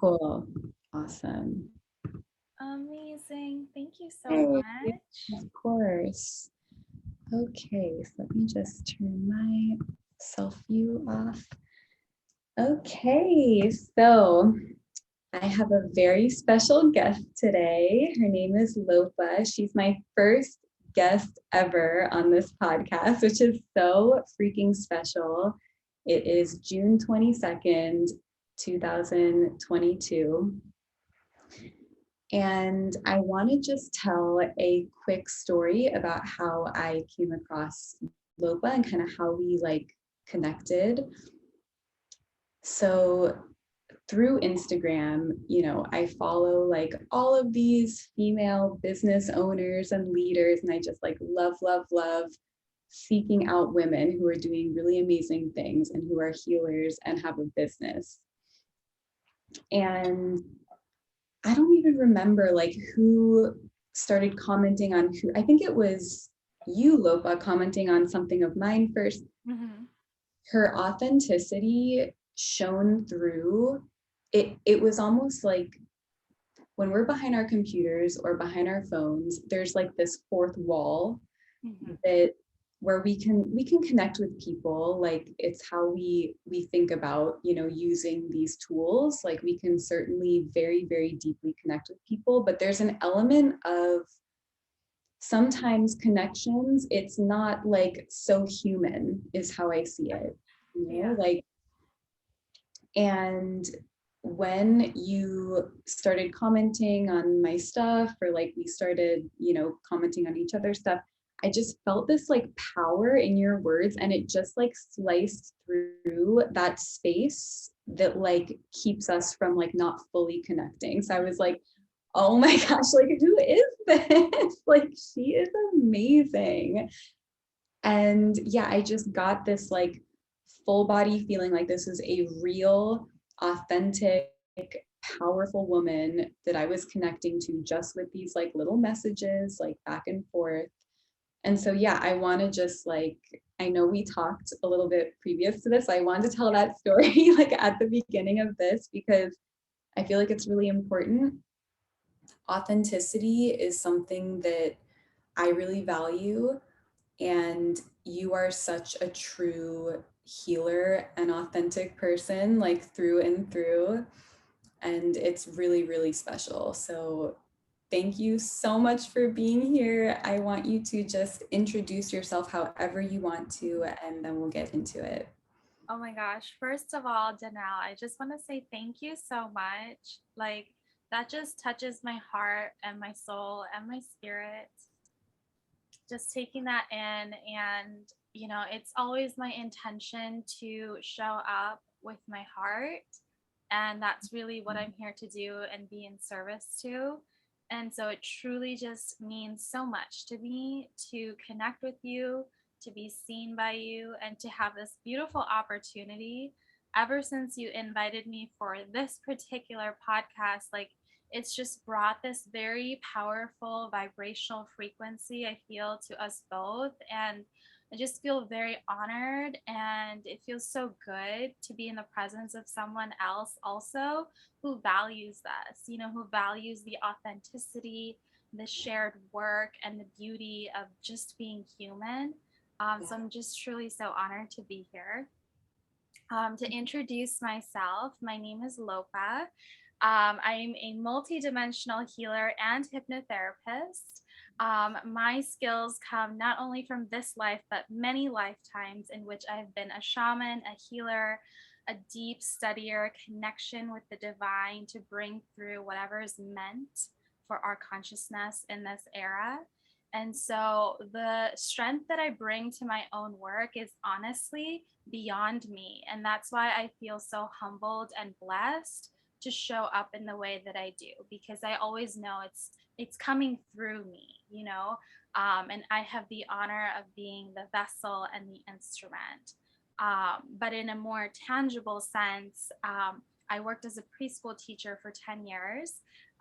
Cool. Awesome. Amazing. Thank you so Hey, much. of course. Okay, so let me just turn my self view off. Okay, so I have a very special guest today. Her name is Lopa. She's my first guest ever on this podcast, which is so freaking special. It is June 22nd, 2022. And I want to just tell a quick story about how I came across Lopa and kind of how we like connected. So through Instagram, I follow like all of these female business owners and leaders, and I just like love, love, love seeking out women who are doing really amazing things and who are healers and have a business. And I don't even remember like who started commenting on who. I think it was you, Lopa, commenting on something of mine first. Mm-hmm. Her authenticity shone through. It was almost like when we're behind our computers or behind our phones, there's like this fourth wall Mm-hmm. that where we can connect with people. Like it's how we think about using these tools. Like we can certainly very, very deeply connect with people, but there's an element of sometimes connections, it's not like so human is how I see it, Yeah. like. And when you started commenting on my stuff, or like we started, commenting on each other's stuff, I just felt this like power in your words, and it just like sliced through that space that like keeps us from like not fully connecting. So I was like, oh my gosh, like who is this? Like she is amazing. And yeah, I just got this like full body feeling like this is a real, authentic, powerful woman that I was connecting to just with these like little messages, like back and forth. And so, yeah, I want to just like, I know we talked a little bit previous to this. I wanted to tell that story like at the beginning of this because I feel like it's really important. Authenticity is something that I really value, and you are such a true healer and authentic person, like through and through. And it's really, really special. So thank you so much for being here. I want you to just introduce yourself however you want to, and then we'll get into it. Oh my gosh. First of all, Danelle, I just want to say thank you so much. Like, that just touches my heart and my soul and my spirit. Just taking that in. And, it's always my intention to show up with my heart. And that's really what I'm here to do and be in service to. And so it truly just means so much to me to connect with you, to be seen by you, and to have this beautiful opportunity. Ever since you invited me for this particular podcast, like it's just brought this very powerful vibrational frequency, I feel, to us both. And I just feel very honored, and it feels so good to be in the presence of someone else also who values this, who values the authenticity, the shared work, and the beauty of just being human. So I'm just truly so honored to be here. To introduce myself, my name is Lopa. I'm a multidimensional healer and hypnotherapist. My skills come not only from this life, but many lifetimes in which I've been a shaman, a healer, a deep studier, connection with the divine to bring through whatever is meant for our consciousness in this era. And so the strength that I bring to my own work is honestly beyond me. And that's why I feel so humbled and blessed to show up in the way that I do, because I always know it's coming through me, and I have the honor of being the vessel and the instrument. But in a more tangible sense, I worked as a preschool teacher for 10 years.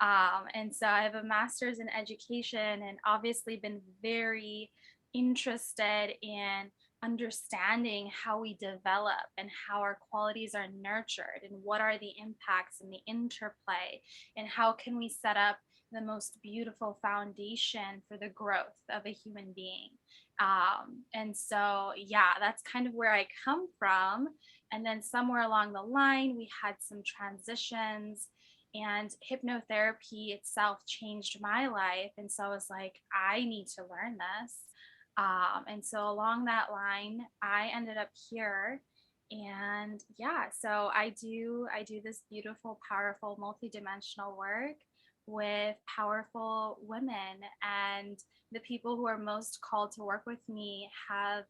And so I have a master's in education and obviously been very interested in understanding how we develop and how our qualities are nurtured and what are the impacts and the interplay and how can we set up the most beautiful foundation for the growth of a human being. And so yeah, that's kind of where I come from. And then somewhere along the line we had some transitions, and hypnotherapy itself changed my life, and so I was like, I need to learn this. And so along that line, I ended up here. And yeah, so I do this beautiful, powerful, multidimensional work with powerful women, and the people who are most called to work with me have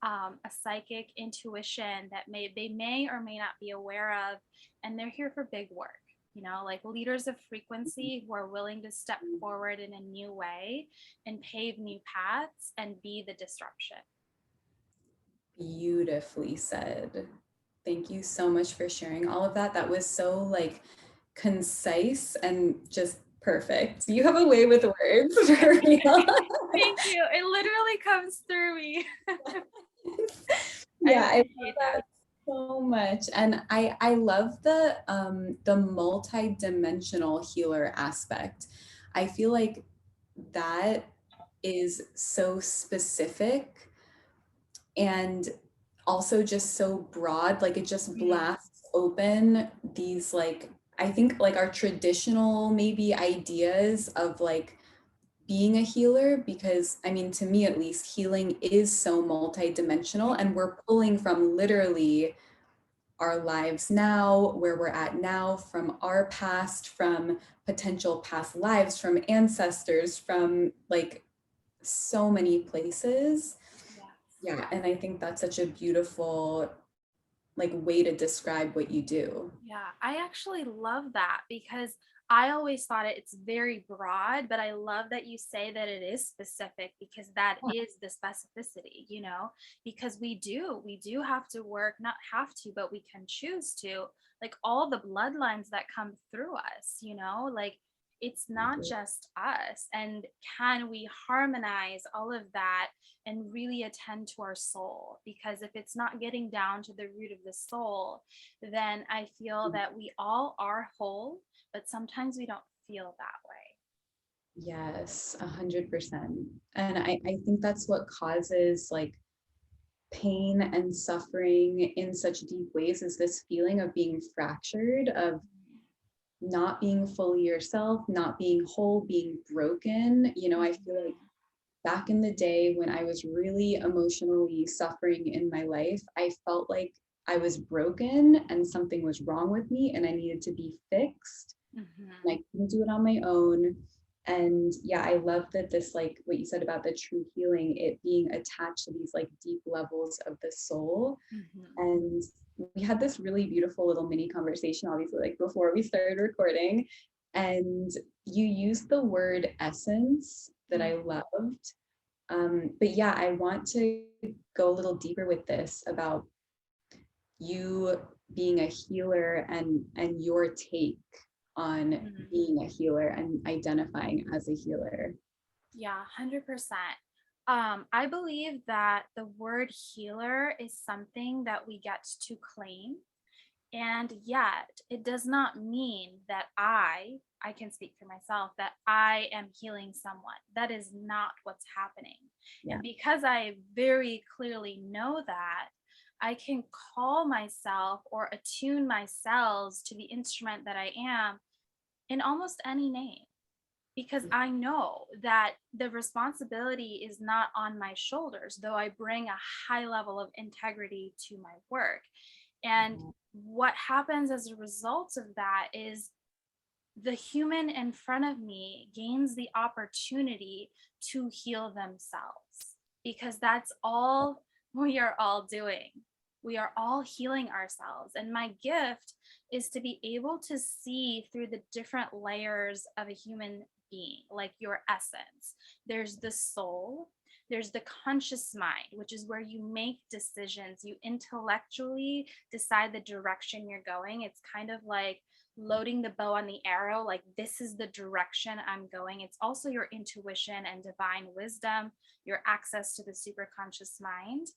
a psychic intuition that they may or may not be aware of, and they're here for big work. Like leaders of frequency who are willing to step forward in a new way and pave new paths and be the disruption. Beautifully said. Thank you so much for sharing all of that. That was so like concise and just perfect. You have a way with words for real. Thank you. It literally comes through me. Yeah, I love appreciate that. that so much. And I love the multi-dimensional healer aspect. I feel like that is so specific and also just so broad. Like it just blasts open these like I think like our traditional maybe ideas of like being a healer, because I mean, to me at least, healing is so multidimensional and we're pulling from literally our lives now, where we're at now, from our past, from potential past lives, from ancestors, from like so many places. Yeah. Yeah, and I think that's such a beautiful like way to describe what you do. Yeah, I actually love that because I always thought it's very broad, but I love that you say that it is specific because that is the specificity, because we do have to work, not have to, but we can choose to, like all the bloodlines that come through us, like it's not just us. And can we harmonize all of that and really attend to our soul? Because if it's not getting down to the root of the soul, then I feel that we all are whole, but sometimes we don't feel that way. Yes, 100%. And I think that's what causes like pain and suffering in such deep ways, is this feeling of being fractured, of not being fully yourself, not being whole, being broken. I feel like back in the day when I was really emotionally suffering in my life, I felt like I was broken and something was wrong with me and I needed to be fixed. And I couldn't do it on my own. And yeah, I love that this, like what you said about the true healing, it being attached to these like deep levels of the soul. And we had this really beautiful little mini conversation, obviously, like before we started recording. And you used the word essence that I loved. But yeah, I want to go a little deeper with this about you being a healer and your take on being a healer and identifying as a healer. Yeah, 100%. I believe that the word healer is something that we get to claim. And yet, it does not mean that I can speak for myself, that I am healing someone. That is not what's happening. Yeah. And because I very clearly know that, I can call myself or attune my cells to the instrument that I am in almost any name, because I know that the responsibility is not on my shoulders, though I bring a high level of integrity to my work. And what happens as a result of that is the human in front of me gains the opportunity to heal themselves, because that's all we are all doing. We are all healing ourselves. And my gift is to be able to see through the different layers of a human being, like your essence. There's the soul, there's the conscious mind, which is where you make decisions. You intellectually decide the direction you're going. It's kind of like loading the bow on the arrow, like this is the direction I'm going. It's also your intuition and divine wisdom, your access to the super conscious mind.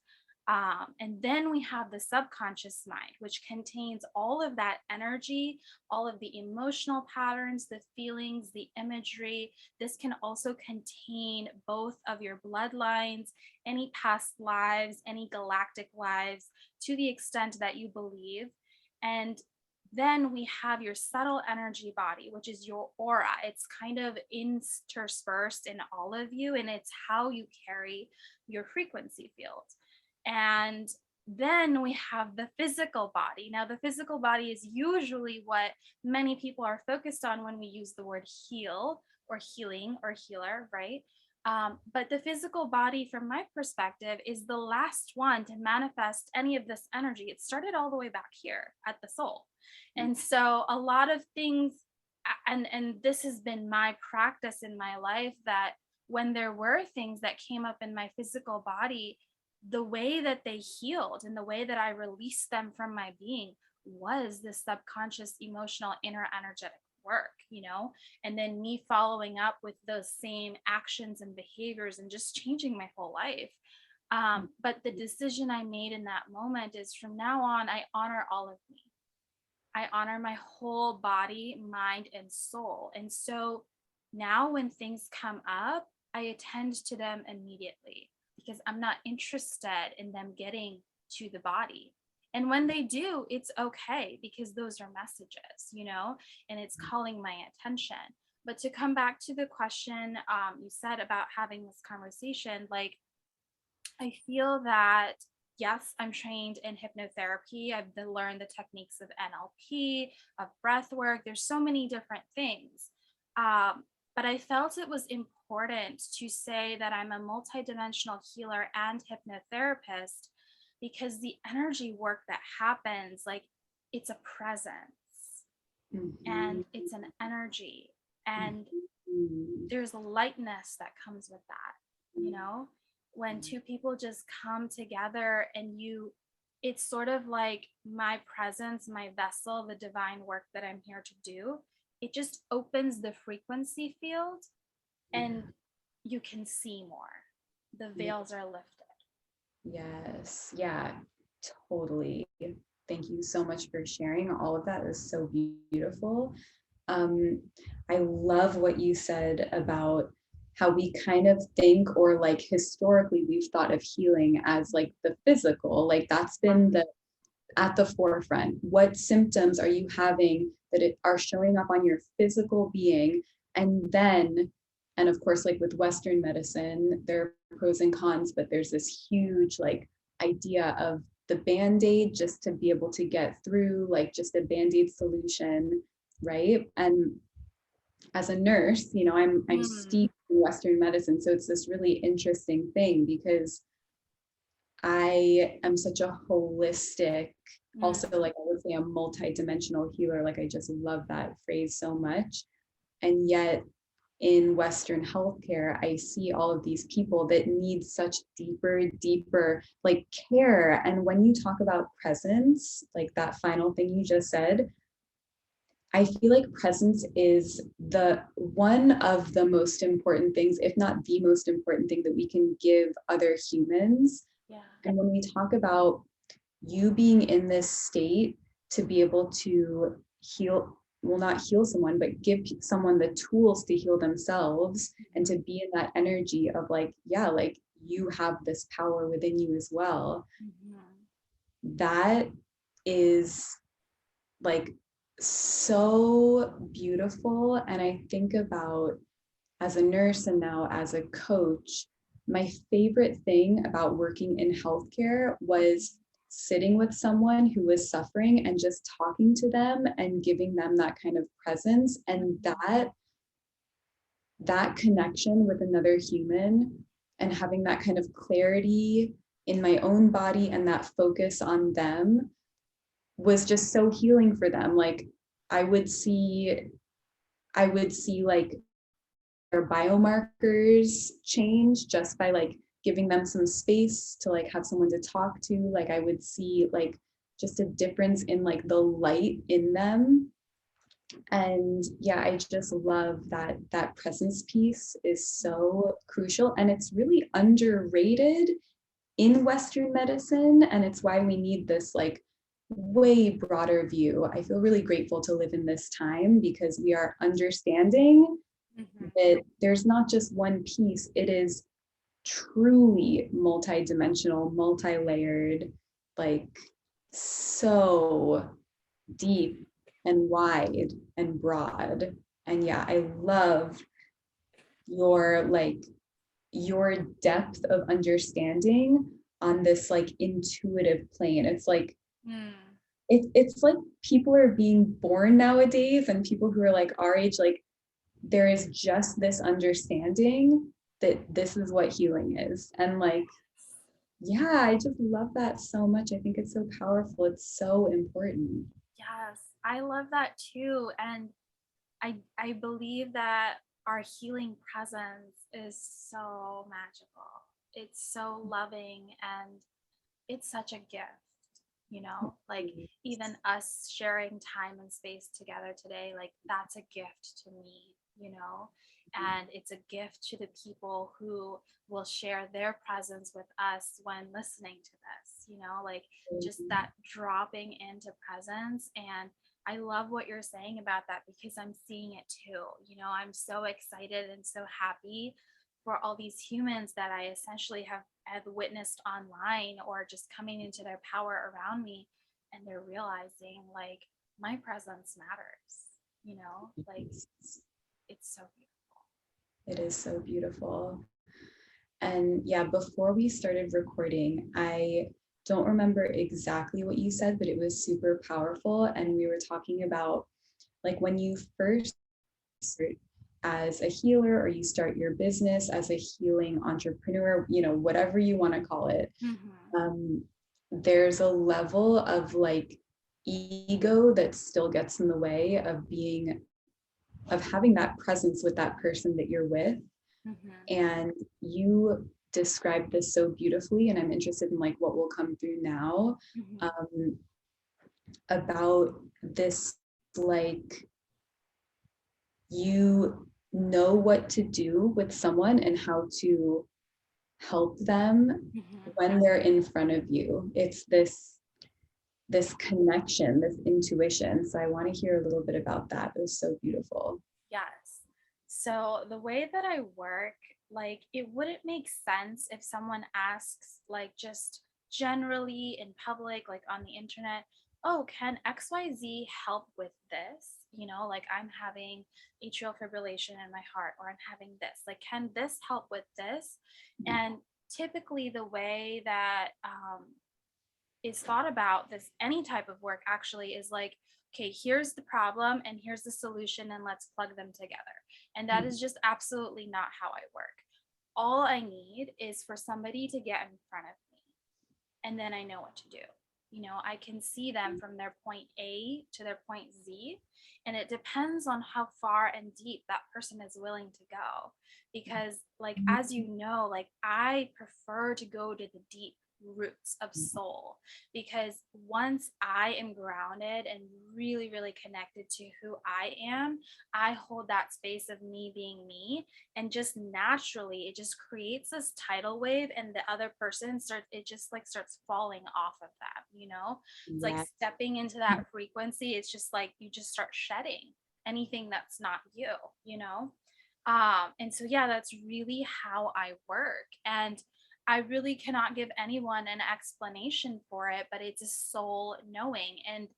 And then we have the subconscious mind, which contains all of that energy, all of the emotional patterns, the feelings, the imagery. This can also contain both of your bloodlines, any past lives, any galactic lives, to the extent that you believe. And then we have your subtle energy body, which is your aura. It's kind of interspersed in all of you, and it's how you carry your frequency field. And then we have the physical body. Now, the physical body is usually what many people are focused on when we use the word heal or healing or healer, right? But the physical body, from my perspective, is the last one to manifest any of this energy. It started all the way back here at the soul. And so a lot of things, and this has been my practice in my life, that when there were things that came up in my physical body, the way that they healed and the way that I released them from my being was the subconscious, emotional, inner energetic work, and then me following up with those same actions and behaviors and just changing my whole life. But the decision I made in that moment is, from now on, I honor all of me. I honor my whole body, mind, and soul. And so now when things come up, I attend to them immediately, because I'm not interested in them getting to the body. And when they do, it's okay, because those are messages, and it's calling my attention. But to come back to the question you said about having this conversation, like, I feel that, yes, I'm trained in hypnotherapy. I've learned the techniques of NLP, of breath work. There's so many different things. But I felt it was important to say that I'm a multidimensional healer and hypnotherapist, because the energy work that happens, like, it's a presence and it's an energy, and there's a lightness that comes with that, when two people just come together, and it's sort of like my presence, my vessel, the divine work that I'm here to do. It just opens the frequency field, and you can see more. The veils are lifted. Yes. Yeah, totally. Thank you so much for sharing. All of that is so beautiful. I love what you said about how we kind of think, or like historically we've thought of healing as like the physical, like that's been at the forefront. What symptoms are you having that are showing up on your physical being? And then, and of course, like with Western medicine, there are pros and cons, but there's this huge like idea of the Band-Aid, just to be able to get through, like just a Band-Aid solution, right? And as a nurse, I'm steeped in Western medicine. So it's this really interesting thing, because I am such a holistic, also like I would say a multi-dimensional healer. Like I just love that phrase so much. And yet in Western healthcare, I see all of these people that need such deeper like care. And when you talk about presence, like that final thing you just said, I feel like presence is the one of the most important things, if not the most important thing, that we can give other humans. Yeah. And when we talk about you being in this state to be able to heal, well, not heal someone, but give someone the tools to heal themselves, and to be in that energy of like, yeah, like you have this power within you as well. That is like so beautiful. And I think about, as a nurse and now as a coach, my favorite thing about working in healthcare was sitting with someone who was suffering and just talking to them and giving them that kind of presence, and that connection with another human, and having that kind of clarity in my own body and that focus on them was just so healing for them. Like I would see like their biomarkers change just by like giving them some space to like have someone to talk to. Like I would see like just a difference in like the light in them. And yeah, I just love that presence piece is so crucial, and it's really underrated in Western medicine, and it's why we need this like way broader view. I feel really grateful to live in this time because we are understanding that there's not just one piece, it is truly multi-dimensional, multi-layered, like so deep and wide and broad. And yeah, I love your like your depth of understanding on this like intuitive plane. It's like it's like people are being born nowadays, and people who are like our age, like there is just this understanding that this is what healing is. And like, yeah, I just love that so much. I think it's so powerful. It's so important. Yes, I love that too. And I believe that our healing presence is so magical. It's so loving and it's such a gift, you know, like even us sharing time and space together today, like that's a gift to me, you know, and it's a gift to the people who will share their presence with us when listening to this, you know, like just that dropping into presence. And I love what you're saying about that because I'm seeing it too. You know, I'm so excited and so happy for all these humans that I essentially have witnessed online or just coming into their power around me, and they're realizing like my presence matters, you know, like it's so beautiful. It is so beautiful. And yeah, before we started recording, I don't remember exactly what you said, but it was super powerful. And we were talking about like when you first start as a healer or you start your business as a healing entrepreneur, you know, whatever you want to call it, there's a level of like ego that still gets in the way of being, of having that presence with that person that you're with. And you described this so beautifully, and I'm interested in like what will come through now, about this like you know what to do with someone and how to help them when they're in front of you. It's this connection, this intuition. So I want to hear a little bit about that. It was so beautiful. Yes. So the way that I work, like it wouldn't make sense if someone asks, like just generally in public, like on the internet, oh, can XYZ help with this? You know, like I'm having atrial fibrillation in my heart, or I'm having this. Like, can this help with this? And typically, the way that is thought about this, any type of work actually, is like, okay, here's the problem and here's the solution, and let's plug them together. And that is just absolutely not how I work. All I need is for somebody to get in front of me, and then I know what to do. You know, I can see them from their point A to their point Z, and it depends on how far and deep that person is willing to go. Because, like, as you know, like, I prefer to go to the deep roots of soul, because once I am grounded and really, really connected to who I am, I hold that space of me being me, and just naturally it just creates this tidal wave, and the other person starts, it just like starts falling off of that, you know. It's like Yeah. stepping into that frequency. It's just like you just start shedding anything that's not you, you know. And so yeah, that's really how I work. And I really cannot give anyone an explanation for it, but it's a soul knowing. And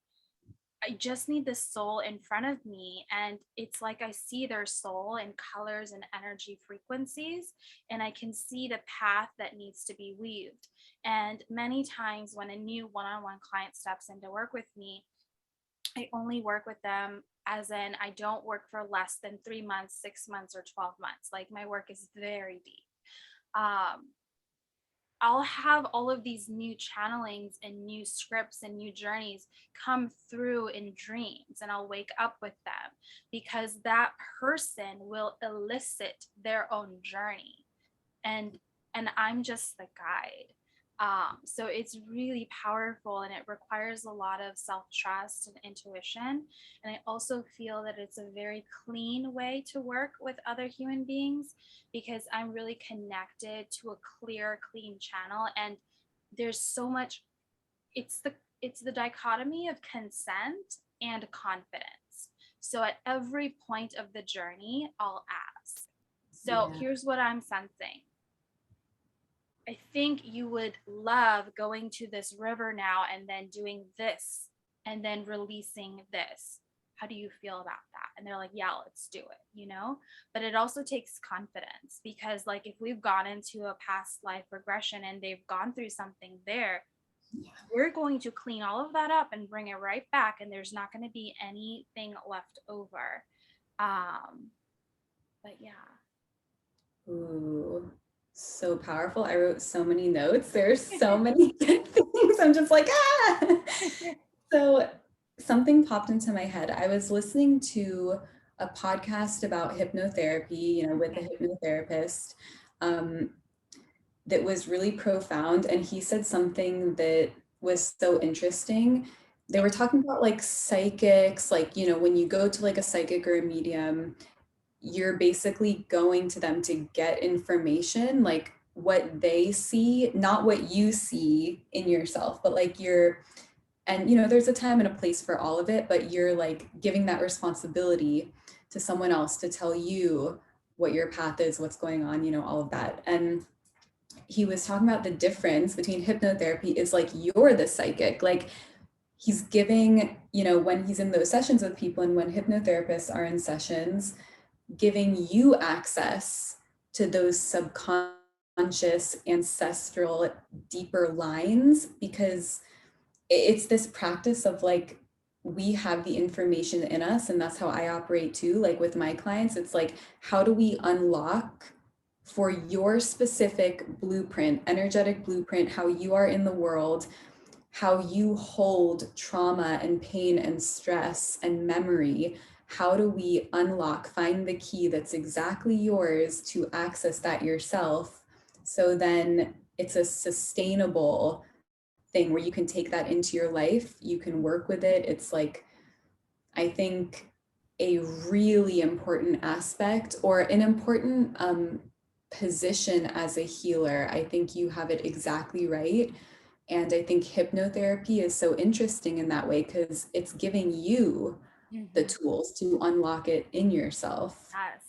I just need the soul in front of me. And it's like I see their soul in colors and energy frequencies, and I can see the path that needs to be weaved. And many times when a new one on one client steps in to work with me, I only work with them as in I don't work for less than 3 months, 6 months, or 12 months. Like my work is very deep. Um, I'll have all of these new channelings and new scripts and new journeys come through in dreams, and I'll wake up with them because that person will elicit their own journey, and I'm just the guide. So it's really powerful, and it requires a lot of self-trust and intuition. And I also feel that it's a very clean way to work with other human beings, because I'm really connected to a clear, clean channel. And there's so much, it's the dichotomy of consent and confidence. So at every point of the journey, I'll ask. So Yeah. here's what I'm sensing. I think you would love going to this river now and then doing this and then releasing this. How do you feel about that? And they're like, yeah, let's do it, you know? But it also takes confidence, because, like, if we've gone into a past life regression and they've gone through something there, Yeah. we're going to clean all of that up and bring it right back, and there's not going to be anything left over. But yeah. Ooh, so powerful. I wrote so many notes. There's so many good things. I'm just like, ah. So something popped into my head. I was listening to a podcast about hypnotherapy, with a hypnotherapist, um, that was really profound. And he said something that was so interesting. They were talking about like psychics, like, when you go to like a psychic or a medium, you're basically going to them to get information, like what they see, not what you see in yourself, but like and there's a time and a place for all of it, but you're like giving that responsibility to someone else to tell you what your path is, what's going on, all of that. And he was talking about the difference between hypnotherapy is like you're the psychic, like he's giving, when he's in those sessions with people and when hypnotherapists are in sessions, giving you access to those subconscious, ancestral, deeper lines, because it's this practice of like, we have the information in us, and that's how I operate too. Like with my clients, it's like, how do we unlock for your specific blueprint, energetic blueprint, how you are in the world, how you hold trauma and pain and stress and memory. How do we unlock, find the key that's exactly yours to access that yourself? So then it's a sustainable thing where you can take that into your life, you can work with it. It's like, I think, a really important aspect, or an important position as a healer. I think you have it exactly right. And I think hypnotherapy is so interesting in that way because it's giving you the Mhm. tools to unlock it in yourself. Yes.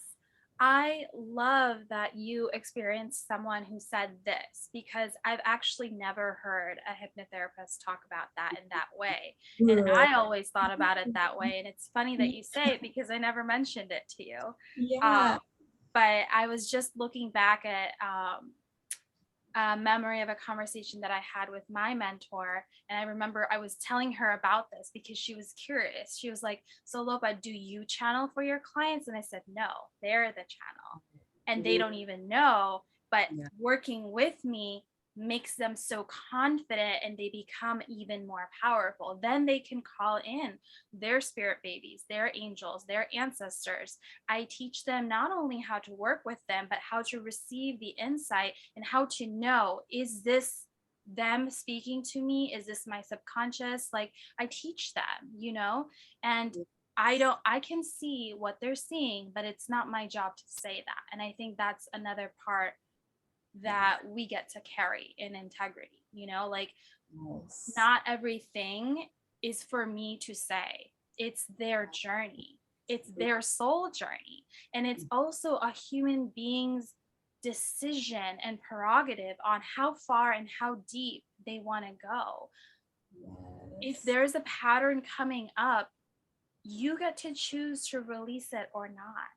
I love that you experienced someone who said this, because I've actually never heard a hypnotherapist talk about that in that way. And Ooh. I always thought about it that way. And it's funny that you say it, because I never mentioned it to you. Um, Yeah. but I was just looking back at a memory of a conversation that I had with my mentor. And I remember I was telling her about this because she was curious. She was like, so Lopa, do you channel for your clients? And I said, no, they're the channel. And they Ooh, don't even know. But yeah. working with me makes them so confident, and they become even more powerful. Then they can call in their spirit babies, their angels, their ancestors. I teach them not only how to work with them, but how to receive the insight, and how to know, is this them speaking to me? Is this my subconscious? Like, I teach them, and I can see what they're seeing, but it's not my job to say that. And I think that's another part Yeah. that we get to carry in integrity, like, Yes. not everything is for me to say. It's their journey, it's their soul journey. And it's also a human being's decision and prerogative on how far and how deep they want to go. If Yes. there's a pattern coming up, you get to choose to release it or not.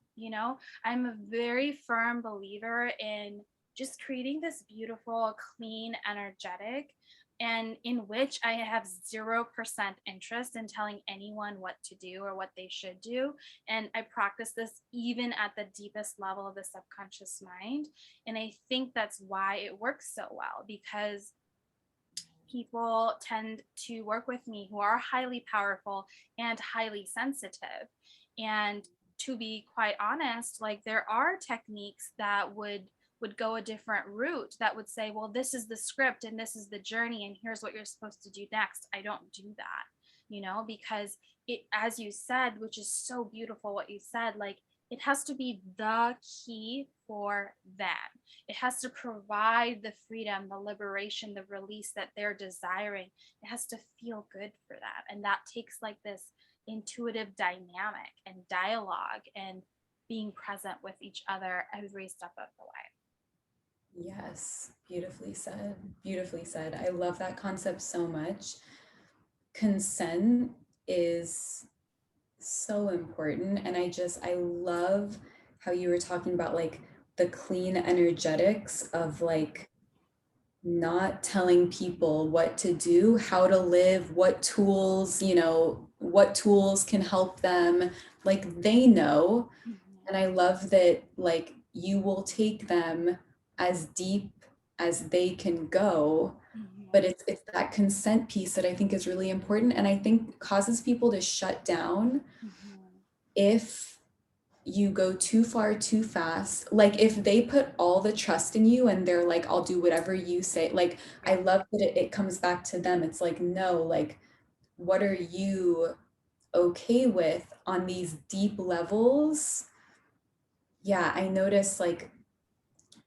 I'm a very firm believer in just creating this beautiful, clean, energetic, and in which I have 0% interest in telling anyone what to do or what they should do. And I practice this even at the deepest level of the subconscious mind. And I think that's why it works so well, because people tend to work with me who are highly powerful and highly sensitive. And to be quite honest, like, there are techniques that would would go a different route that would say, well, this is the script and this is the journey and here's what you're supposed to do next. I don't do that, because it, as you said, which is so beautiful what you said, like it has to be the key for them. It has to provide the freedom, the liberation, the release that they're desiring. It has to feel good for them. And that takes like this intuitive dynamic and dialogue and being present with each other every step of the way. Yes, beautifully said. Beautifully said. I love that concept so much. Consent is so important. And I love how you were talking about like the clean energetics of like not telling people what to do, how to live, what tools, what tools can help them. Like they know. And I love that like you will take them as deep as they can go. But it's that consent piece that I think is really important and I think causes people to shut down if you go too far too fast. Like if they put all the trust in you and they're like, I'll do whatever you say. Like I love that it comes back to them. It's like, no, like what are you okay with on these deep levels? Yeah, I noticed like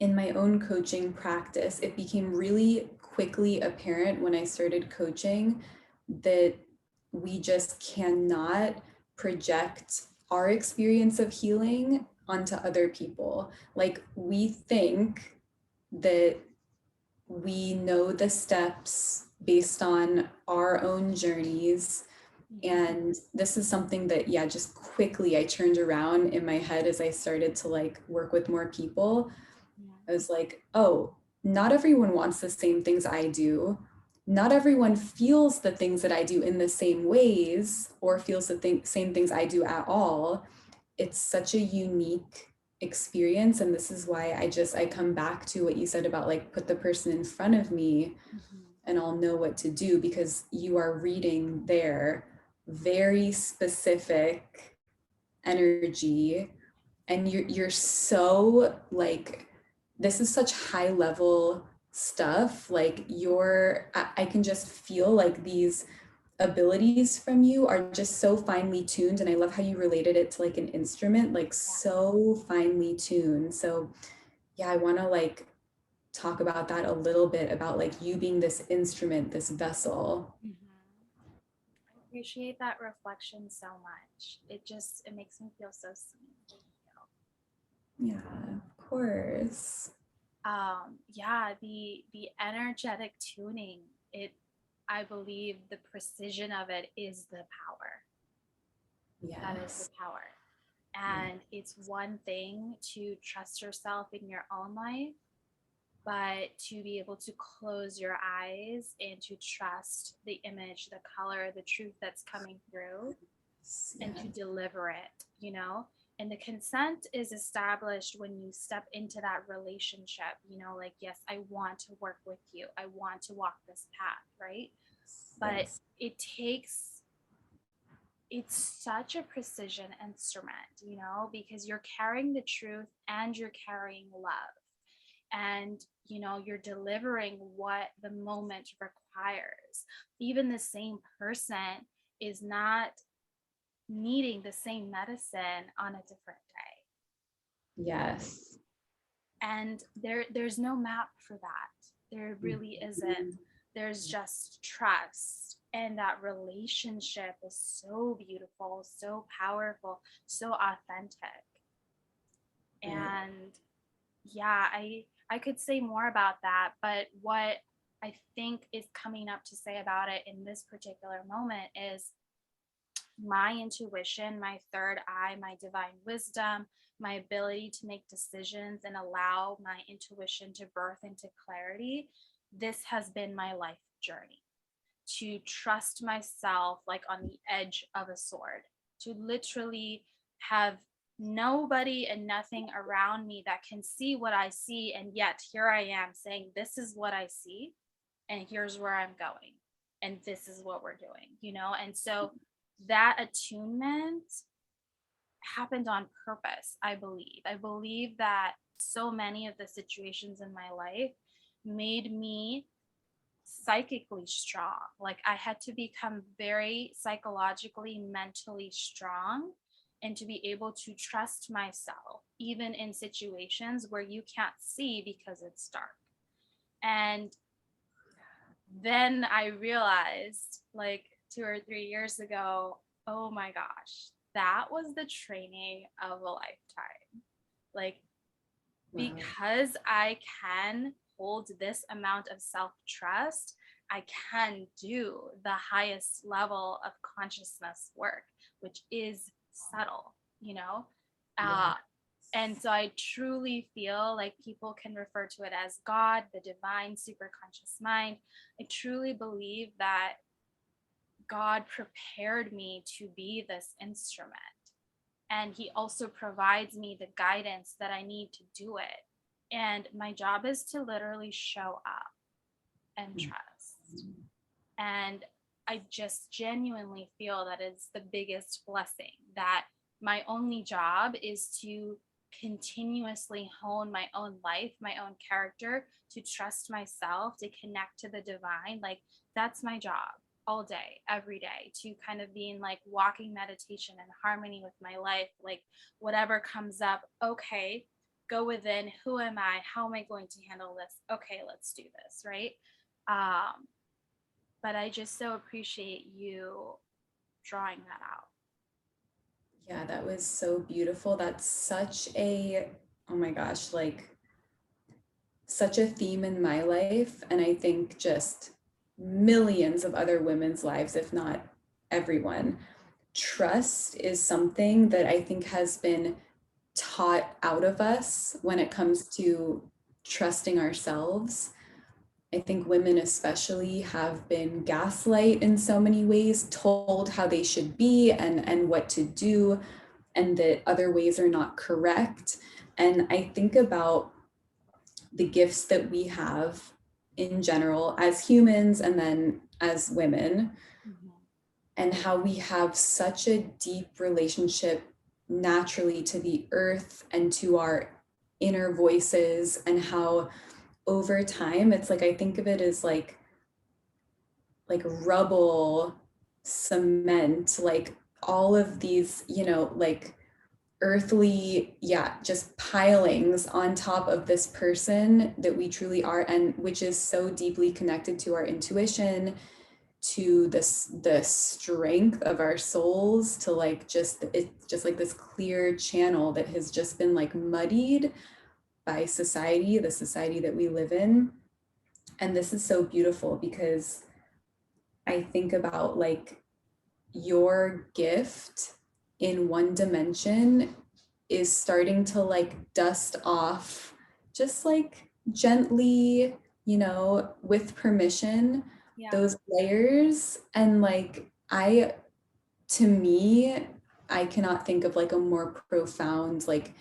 in my own coaching practice, it became really quickly apparent when I started coaching that we just cannot project our experience of healing onto other people. Like we think that we know the steps based on our own journeys. And this is something that, yeah, just quickly I turned around in my head as I started to like work with more people. I was like, oh, not everyone wants the same things I do. Not everyone feels the things that I do in the same ways or feels the same things I do at all. It's such a unique experience. And this is why I come back to what you said about like put the person in front of me and I'll know what to do because you are reading their very specific energy and you're so like this is such high level stuff like I can just feel like these abilities from you are just so finely tuned and I love how you related it to like an instrument like so finely tuned. So yeah, I want to like talk about that a little bit about like you being this instrument, this vessel. I appreciate that reflection so much. It makes me feel so seen. Thank Yeah, of course. Yeah, the energetic tuning, I believe the precision of it is the power. That is the Yes. power. And it's one thing to trust yourself in your own life, but to be able to close your eyes and to trust the image, the color, the truth that's coming through and to deliver it. And the consent is established when you step into that relationship, like, yes, I want to work with you. I want to walk this path, right? But Yes. it's such a precision instrument, because you're carrying the truth and you're carrying love. And you're delivering what the moment requires. Even the same person is not needing the same medicine on a different day. Yes. And there's no map for that. There really isn't. There's just trust, and that relationship is so beautiful, so powerful, so authentic. And yeah, I could say more about that, but what I think is coming up to say about it in this particular moment is my intuition, my third eye, my divine wisdom, my ability to make decisions and allow my intuition to birth into clarity. This has been my life journey, to trust myself like on the edge of a sword, to literally have nobody and nothing around me that can see what I see. And yet here I am saying, this is what I see, and here's where I'm going. And this is what we're doing. And so that attunement happened on purpose. I believe that so many of the situations in my life made me psychically strong. Like I had to become very psychologically, mentally strong, and to be able to trust myself, even in situations where you can't see because it's dark. And then I realized, like 2 or 3 years ago, oh my gosh, that was the training of a lifetime. Like, Wow. because I can hold this amount of self trust, I can do the highest level of consciousness work, which is subtle, you know? Yeah. Uh, and so I truly feel like people can refer to it as God, the divine, super conscious mind. I truly believe that God prepared me to be this instrument. And he also provides me the guidance that I need to do it. And my job is to literally show up and trust. And I just genuinely feel that it's the biggest blessing, that my only job is to continuously hone my own life, my own character, to trust myself, to connect to the divine. Like that's my job all day, every day, to kind of be in like walking meditation and harmony with my life. Like whatever comes up, okay, go within. Who am I? How am I going to handle this? Okay, let's do this, right? Um, but I just so appreciate you drawing that out. Yeah, that was so beautiful. That's such a, oh my gosh, like such a theme in my life. And I think just millions of other women's lives, if not everyone. Trust is something that I think has been taught out of us when it comes to trusting ourselves. I think women, especially, have been gaslight in so many ways, told how they should be and what to do, and that other ways are not correct. And I think about the gifts that we have in general as humans and then as women, Mhm. and how we have such a deep relationship naturally to the earth and to our inner voices, and how over time it's like, I think of it as like rubble, cement, like all of these, like earthly, yeah, just pilings on top of this person that we truly are, and which is so deeply connected to our intuition, to this the strength of our souls, to like just it's just like this clear channel that has just been like muddied by society, the society that we live in. And this is so beautiful because I think about like your gift in one dimension is starting to like dust off, just like gently, with permission, Yeah. those layers. And like, to me, I cannot think of like a more profound like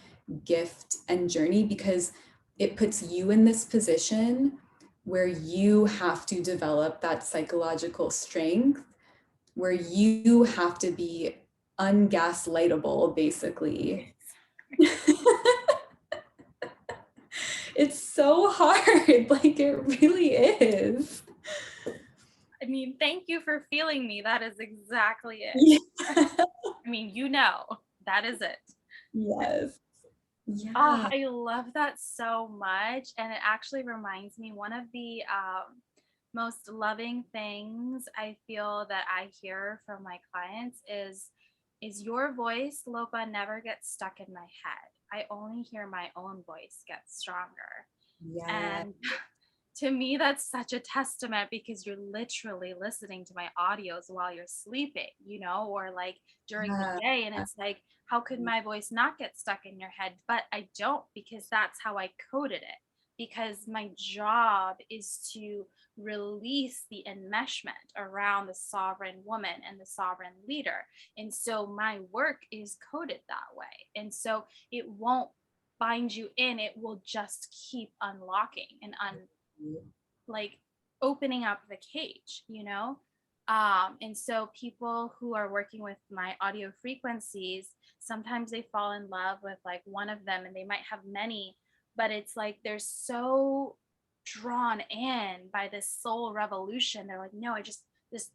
gift and journey, because it puts you in this position where you have to develop that psychological strength, where you have to be ungaslightable, basically. It's so hard, like it really is. I mean, thank you for feeling me. That is exactly it. Yeah. I mean, that is it. Yes. Oh, Yeah. I love that so much. And it actually reminds me one of the most loving things I feel that I hear from my clients is your voice, Lopa, never gets stuck in my head. I only hear my own voice get stronger. Yeah. And to me, that's such a testament because you're literally listening to my audios while you're sleeping, or like during the Yeah. day. And it's like, how could my voice not get stuck in your head? But I don't, because that's how I coded it. Because my job is to release the enmeshment around the sovereign woman and the sovereign leader. And so my work is coded that way. And so it won't bind you in, it will just keep unlocking and like opening up the cage. And so people who are working with my audio frequencies, sometimes they fall in love with like one of them and they might have many, but it's like they're so drawn in by this soul revolution. They're like, no, I just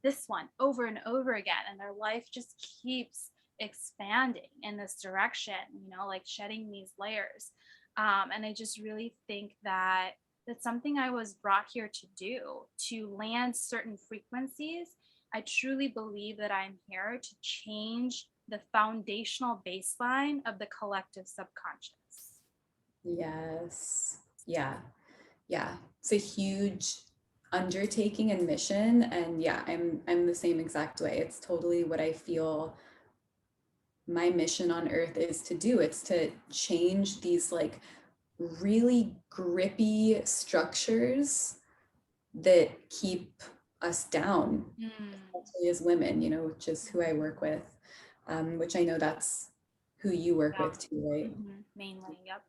this one over and over again. And their life just keeps expanding in this direction, you know, like shedding these layers. And I just really think that that's something I was brought here to do, to land certain frequencies. I truly believe that I'm here to change the foundational baseline of the collective subconscious. Yes. Yeah. Yeah. It's a huge undertaking and mission. And yeah, I'm the same exact way. It's totally what I feel my mission on earth is to do. It's to change these like really grippy structures that keep us down, Mm, especially as women, you know, which is who I work with, which I know that's who you work yeah. with too, right? Mainly, yep.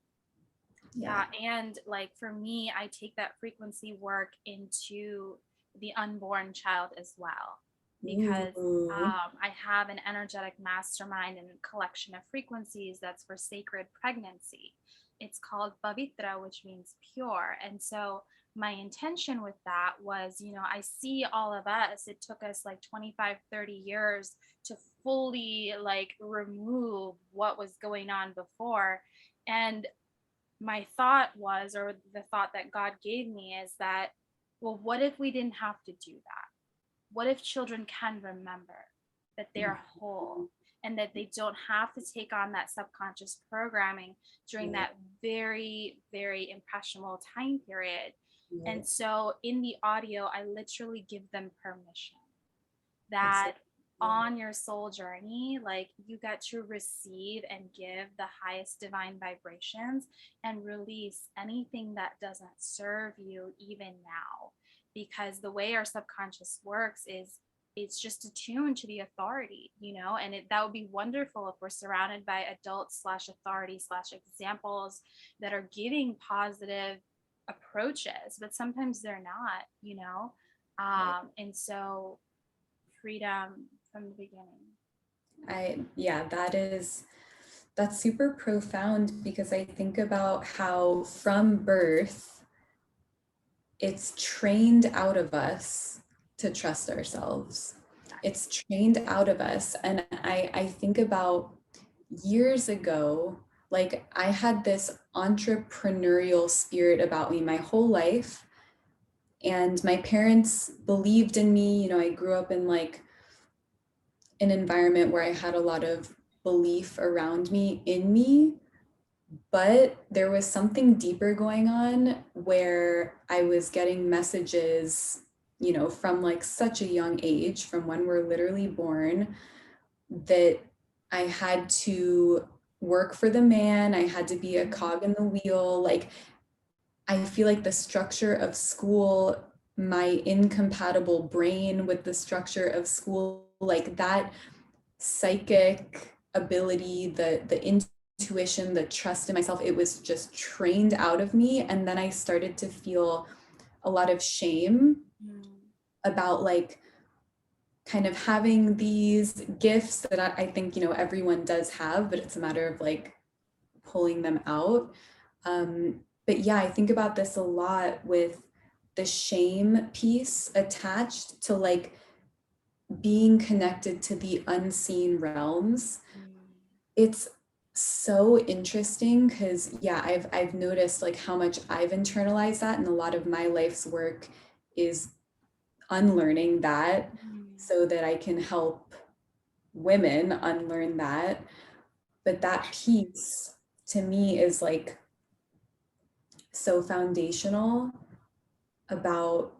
Yeah. Yeah, and like for me, I take that frequency work into the unborn child as well, because Ooh. I have an energetic mastermind and collection of frequencies that's for sacred pregnancy. It's called Pavitra, which means pure. And so my intention with that was, you know, I see all of us, it took us like 25, 30 years to fully like remove what was going on before. And my thought was, or the thought that God gave me is that, well, what if we didn't have to do that? What if children can remember that they're whole and that they don't have to take on that subconscious programming during Right, that very, very impressionable time period? right. And so in the audio, I literally give them permission That's so that cool. on your soul journey, like you get to receive and give the highest divine vibrations and release anything that doesn't serve you even now. Because the way our subconscious works is it's just attuned to the authority, you know, and that would be wonderful if we're surrounded by adults slash authority slash examples that are giving positive approaches, but sometimes they're not, you know. Right. And so freedom from the beginning. Yeah, that's super profound because I think about how from birth it's trained out of us to trust ourselves. It's trained out of us. And I think about years ago, like I had this entrepreneurial spirit about me my whole life. And my parents believed in me. You know, I grew up in like an environment where I had a lot of belief around me in me, but there was something deeper going on where I was getting messages, you know, from like such a young age, from when we're literally born, that I had to work for the man, I had to be a cog in the wheel. Like, I feel like the structure of school, my incompatible brain with the structure of school, like that psychic ability, the intuition, the trust in myself, it was just trained out of me. And then I started to feel a lot of shame Mm. about like kind of having these gifts that I think, you know, everyone does have, but it's a matter of like pulling them out. But yeah, I think about this a lot with the shame piece attached to like being connected to the unseen realms. It's so interesting because yeah, I've noticed like how much I've internalized that, and a lot of my life's work is unlearning that so that I can help women unlearn that. But that piece to me is like so foundational about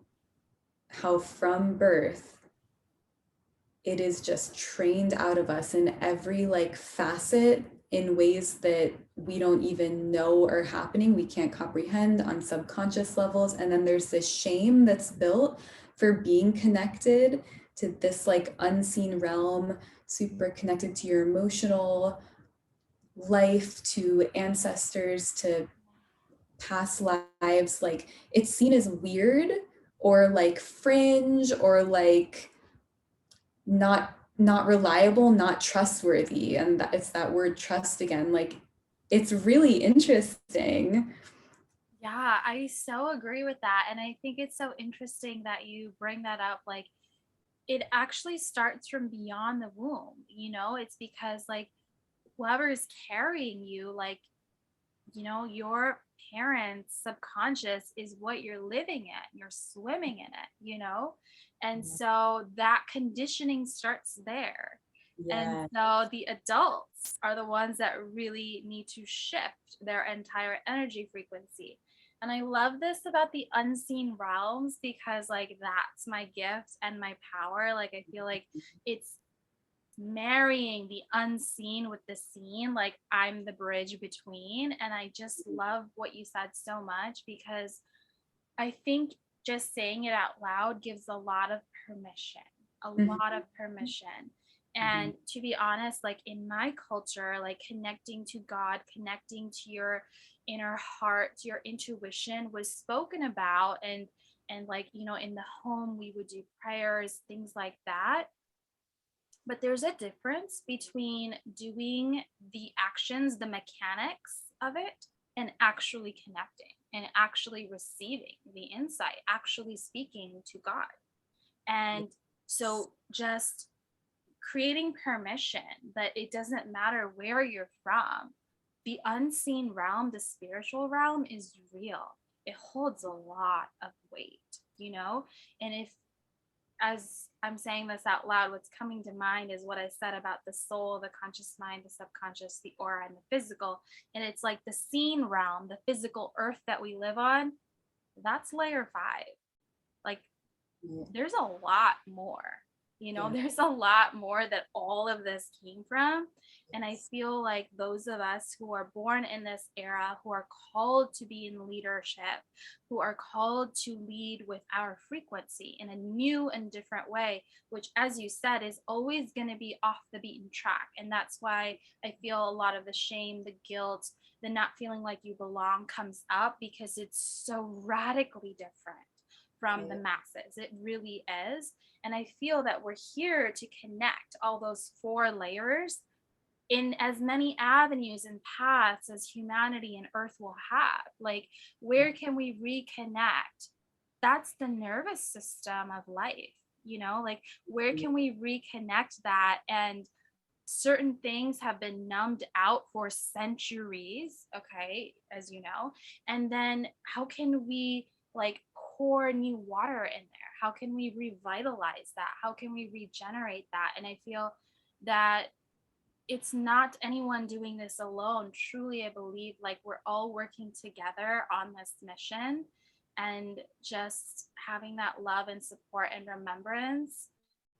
how from birth it is just trained out of us in every like facet in ways that we don't even know are happening, we can't comprehend on subconscious levels. And then there's this shame that's built for being connected to this like unseen realm, super connected to your emotional life, to ancestors, to past lives. Like it's seen as weird or like fringe or like not reliable, not trustworthy. And it's that word trust again. Like, it's really interesting. Yeah, I so agree with that. And I think it's so interesting that you bring that up. Like, it actually starts from beyond the womb, you know? It's because, like, whoever is carrying you, like, you know, your parents' subconscious is what you're living in, you're swimming in it, you know? And so that conditioning starts there. And Yeah. so the adults are the ones that really need to shift their entire energy frequency. And I love this about the unseen realms because, like, that's my gift and my power. Like, I feel like it's marrying the unseen with the seen, like I'm the bridge between. And I just love what you said so much because I think just saying it out loud gives a lot of permission, a Mhm. lot of permission. And to be honest, like in my culture, like connecting to God, connecting to your inner heart, to your intuition was spoken about. And like, you know, in the home we would do prayers, things like that. But there's a difference between doing the actions, the mechanics of it, and actually connecting and actually receiving the insight, actually speaking to God. And so just creating permission that it doesn't matter where you're from. The unseen realm, the spiritual realm is real. It holds a lot of weight, you know? And if, as I'm saying this out loud, what's coming to mind is what I said about the soul, the conscious mind, the subconscious, the aura, and the physical. And it's like the seen realm, the physical earth that we live on, that's layer 5. Like, Yeah. there's a lot more, you know, Yeah. there's a lot more that all of this came from. And I feel like those of us who are born in this era, who are called to be in leadership, who are called to lead with our frequency in a new and different way, which, as you said, is always going to be off the beaten track. And that's why I feel a lot of the shame, the guilt, the not feeling like you belong comes up because it's so radically different from the Right. masses. It really is. And I feel that we're here to connect all those 4 layers in as many avenues and paths as humanity and earth will have. Like, where can we reconnect? That's the nervous system of life, you know, like where can we reconnect that? And certain things have been numbed out for centuries, okay, as you know. And then how can we like pour new water in there? How can we revitalize that? How can we regenerate that? And I feel that it's not anyone doing this alone. Truly, I believe like we're all working together on this mission, and just having that love and support and remembrance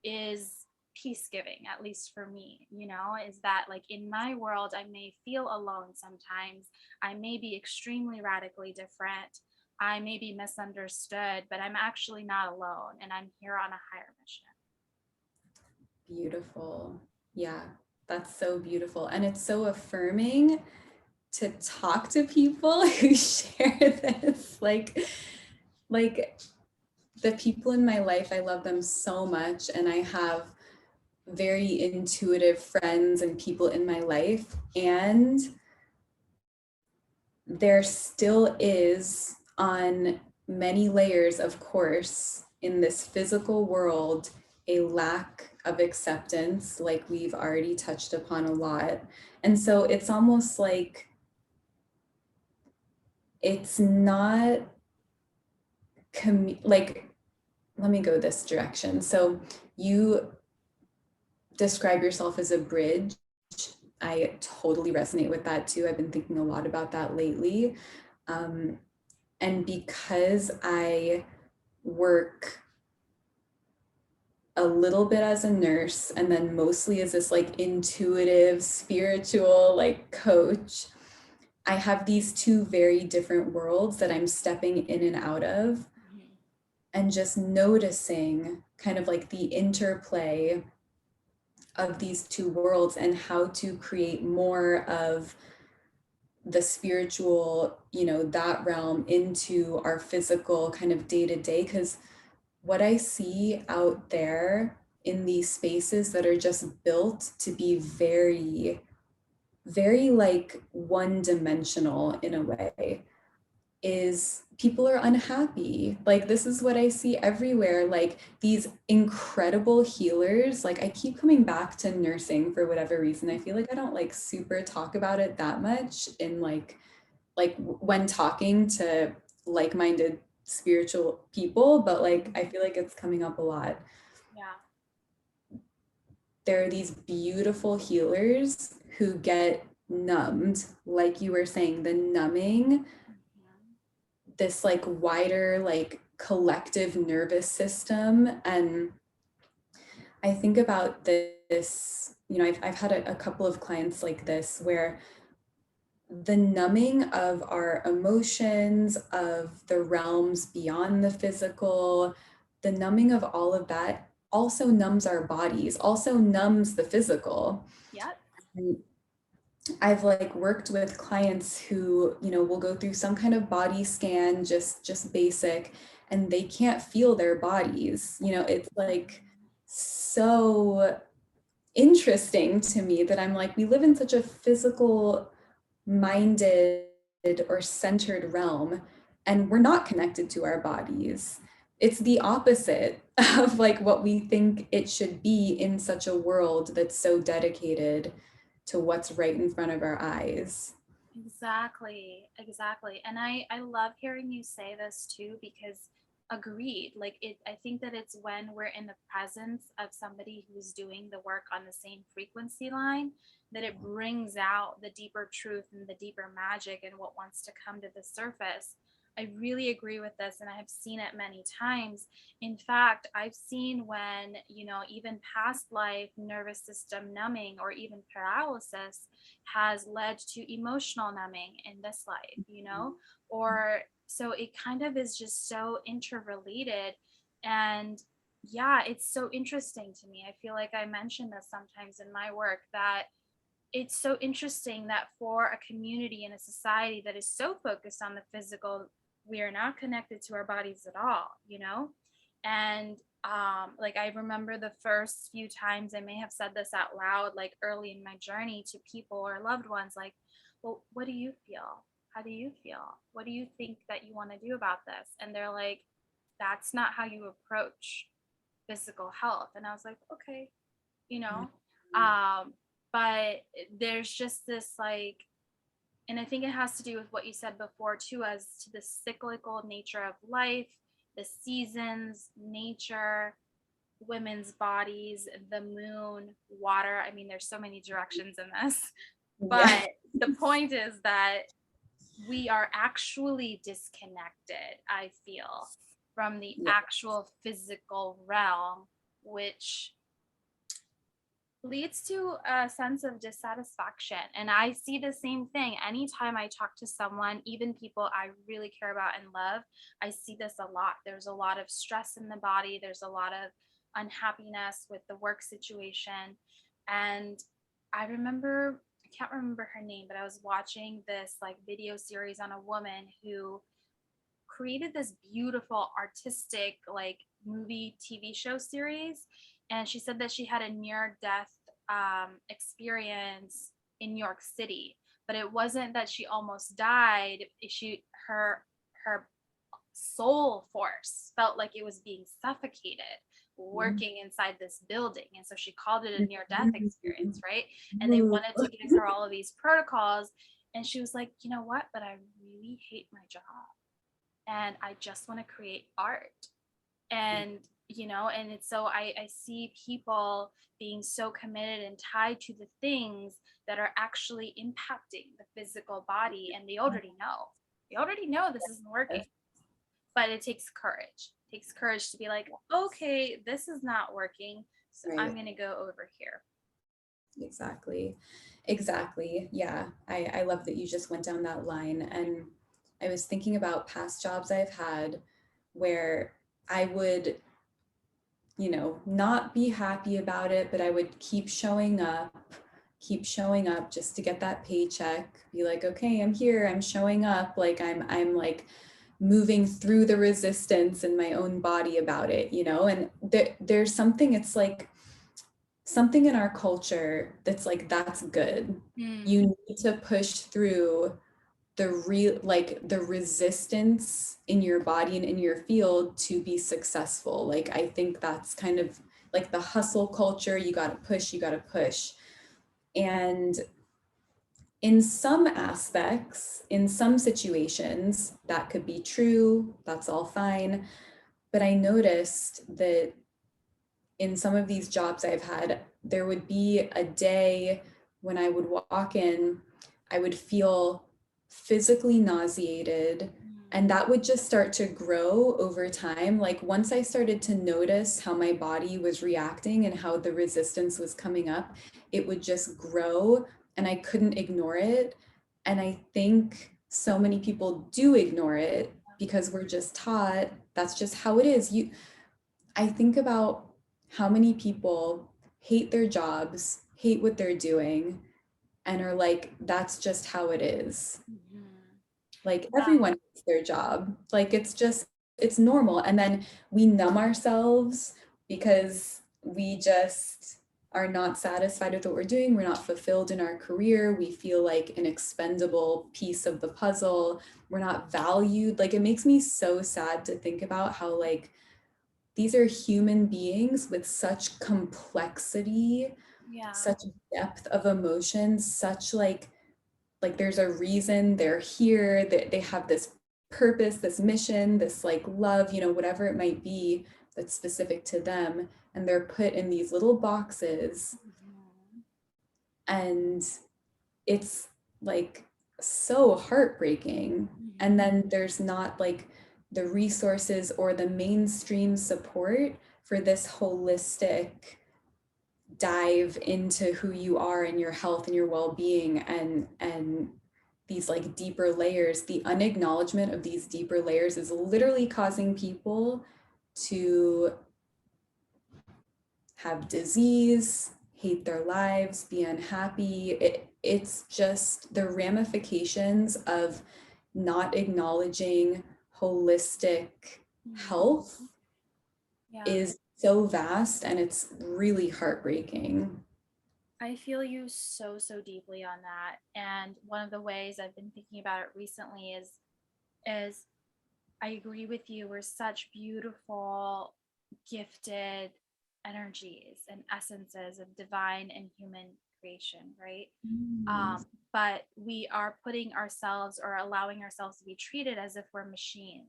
is peace giving, at least for me, you know, is that like in my world, I may feel alone sometimes. I may be extremely radically different. I may be misunderstood, but I'm actually not alone and I'm here on a higher mission. Beautiful. Yeah, that's so beautiful. And it's so affirming to talk to people who share this. Like the people in my life, I love them so much. And I have very intuitive friends and people in my life. And there still is, on many layers, of course, in this physical world, a lack of acceptance, like we've already touched upon a lot. And so it's almost like it's not like, let me go this direction. So you describe yourself as a bridge. I totally resonate with that too. I've been thinking a lot about that lately. And because I work a little bit as a nurse and then mostly as this like intuitive, spiritual like coach, I have these two very different worlds that I'm stepping in and out of, Mhm. and just noticing kind of like the interplay of these two worlds and how to create more of the spiritual, you know, that realm into our physical kind of day to day. Because what I see out there in these spaces that are just built to be very, very like one-dimensional in a way, is people are unhappy. Like this is what I see everywhere, like these incredible healers. Like I keep coming back to nursing for whatever reason. I feel like I don't like super talk about it that much in like when talking to like-minded spiritual people, but like I feel like it's coming up a lot. Yeah. There are these beautiful healers who get numbed, like you were saying, the numbing, Mhm. this like wider like collective nervous system. And I think about this, you know, I've had a couple of clients like this where the numbing of our emotions, of the realms beyond the physical, the numbing of all of that also numbs our bodies, also numbs the physical. Yep. And I've like worked with clients who, you know, will go through some kind of body scan, just basic, and they can't feel their bodies. You know, it's like so interesting to me that I'm like, we live in such a physical minded or centered realm, and we're not connected to our bodies. It's the opposite of like what we think it should be in such a world that's so dedicated to what's right in front of our eyes. Exactly, exactly. And I love hearing you say this too, because agreed, like it, I think that it's when we're in the presence of somebody who's doing the work on the same frequency line that it brings out the deeper truth and the deeper magic and what wants to come to the surface. I really agree with this, and I have seen it many times. In fact, I've seen when, you know, even past life nervous system numbing or even paralysis has led to emotional numbing in this life, you know? Or so it kind of is just so interrelated. And yeah, it's so interesting to me. I feel like I mention this sometimes in my work, that it's so interesting that for a community and a society that is so focused on the physical, we are not connected to our bodies at all, you know? And like I remember the first few times I may have said this out loud, like early in my journey, to people or loved ones, like, well, what do you feel? How do you feel? What do you think that you want to do about this? And they're like, that's not how you approach physical health. And I was like, okay, you know. um but there's just this like, and I think it has to do with what you said before too, as to the cyclical nature of life, the seasons, nature, women's bodies, the moon, water. I mean, there's so many directions in this, Yeah. but the point is that we are actually disconnected, I feel, from the Yeah. actual physical realm, which leads to a sense of dissatisfaction. And I see the same thing anytime I talk to someone, even people I really care about and love. I see this a lot. There's a lot of stress in the body, there's a lot of unhappiness with the work situation. And I remember, I can't remember her name, but I was watching this like video series on a woman who created this beautiful artistic like movie TV show series. And she said that she had a near death experience in New York City, but it wasn't that she almost died. Her soul force felt like it was being suffocated working inside this building, and so she called it a near death experience, right? And they wanted to give her all of these protocols, and she was like, you know what, but I really hate my job and I just want to create art. And, you know, and it's so I see people being so committed and tied to the things that are actually impacting the physical body. And they already know this isn't working, but it takes courage. It takes courage to be like, okay, this is not working. So I'm Right. going to go over here. Exactly. Exactly. Yeah. I love that you just went down that line. And I was thinking about past jobs I've had where I would, you know, not be happy about it, but I would keep showing up just to get that paycheck, be like, okay, I'm here, I'm showing up, like I'm like moving through the resistance in my own body about it, you know. And there's something, it's like something in our culture that's like, that's good. Mm. You need to push through the resistance in your body and in your field to be successful. Like, I think that's kind of like the hustle culture. You got to push, you got to push. And in some aspects, in some situations, that could be true. That's all fine. But I noticed that in some of these jobs I've had, there would be a day when I would walk in, I would feel physically nauseated. And Mm. that would just start to grow over time. Like, once I started to notice how my body was reacting and how the resistance was coming up, it would just grow and I couldn't ignore it. And I think so many people do ignore it because we're just taught that's just how it is. I think about how many people hate their jobs, hate what they're doing, and are like, that's just how it is. Mhm. Like, Yeah. everyone hates their job. Like, it's just, it's normal. And then we numb ourselves because we just are not satisfied with what we're doing. We're not fulfilled in our career. We feel like an expendable piece of the puzzle. We're not valued. Like, it makes me so sad to think about how, like, these are human beings with such complexity, Yeah. such depth of emotion, such like there's a reason they're here, that they have this purpose, this mission, this like love, whatever it might be that's specific to them, and they're put in these little boxes, Mhm. and it's like so heartbreaking. And Mhm. then there's not like the resources or the mainstream support for this holistic dive into who you are and your health and your well-being, and these like deeper layers. The unacknowledgement of these deeper layers is literally causing people to have disease, hate their lives, be unhappy. It's just the ramifications of not acknowledging holistic Mhm. health Yeah. is so vast, and it's really heartbreaking. I feel you so, so deeply on that. And one of the ways I've been thinking about it recently is I agree with you. We're such beautiful, gifted energies and essences of divine and human creation, right? Mm. But we are putting ourselves or allowing ourselves to be treated as if we're machines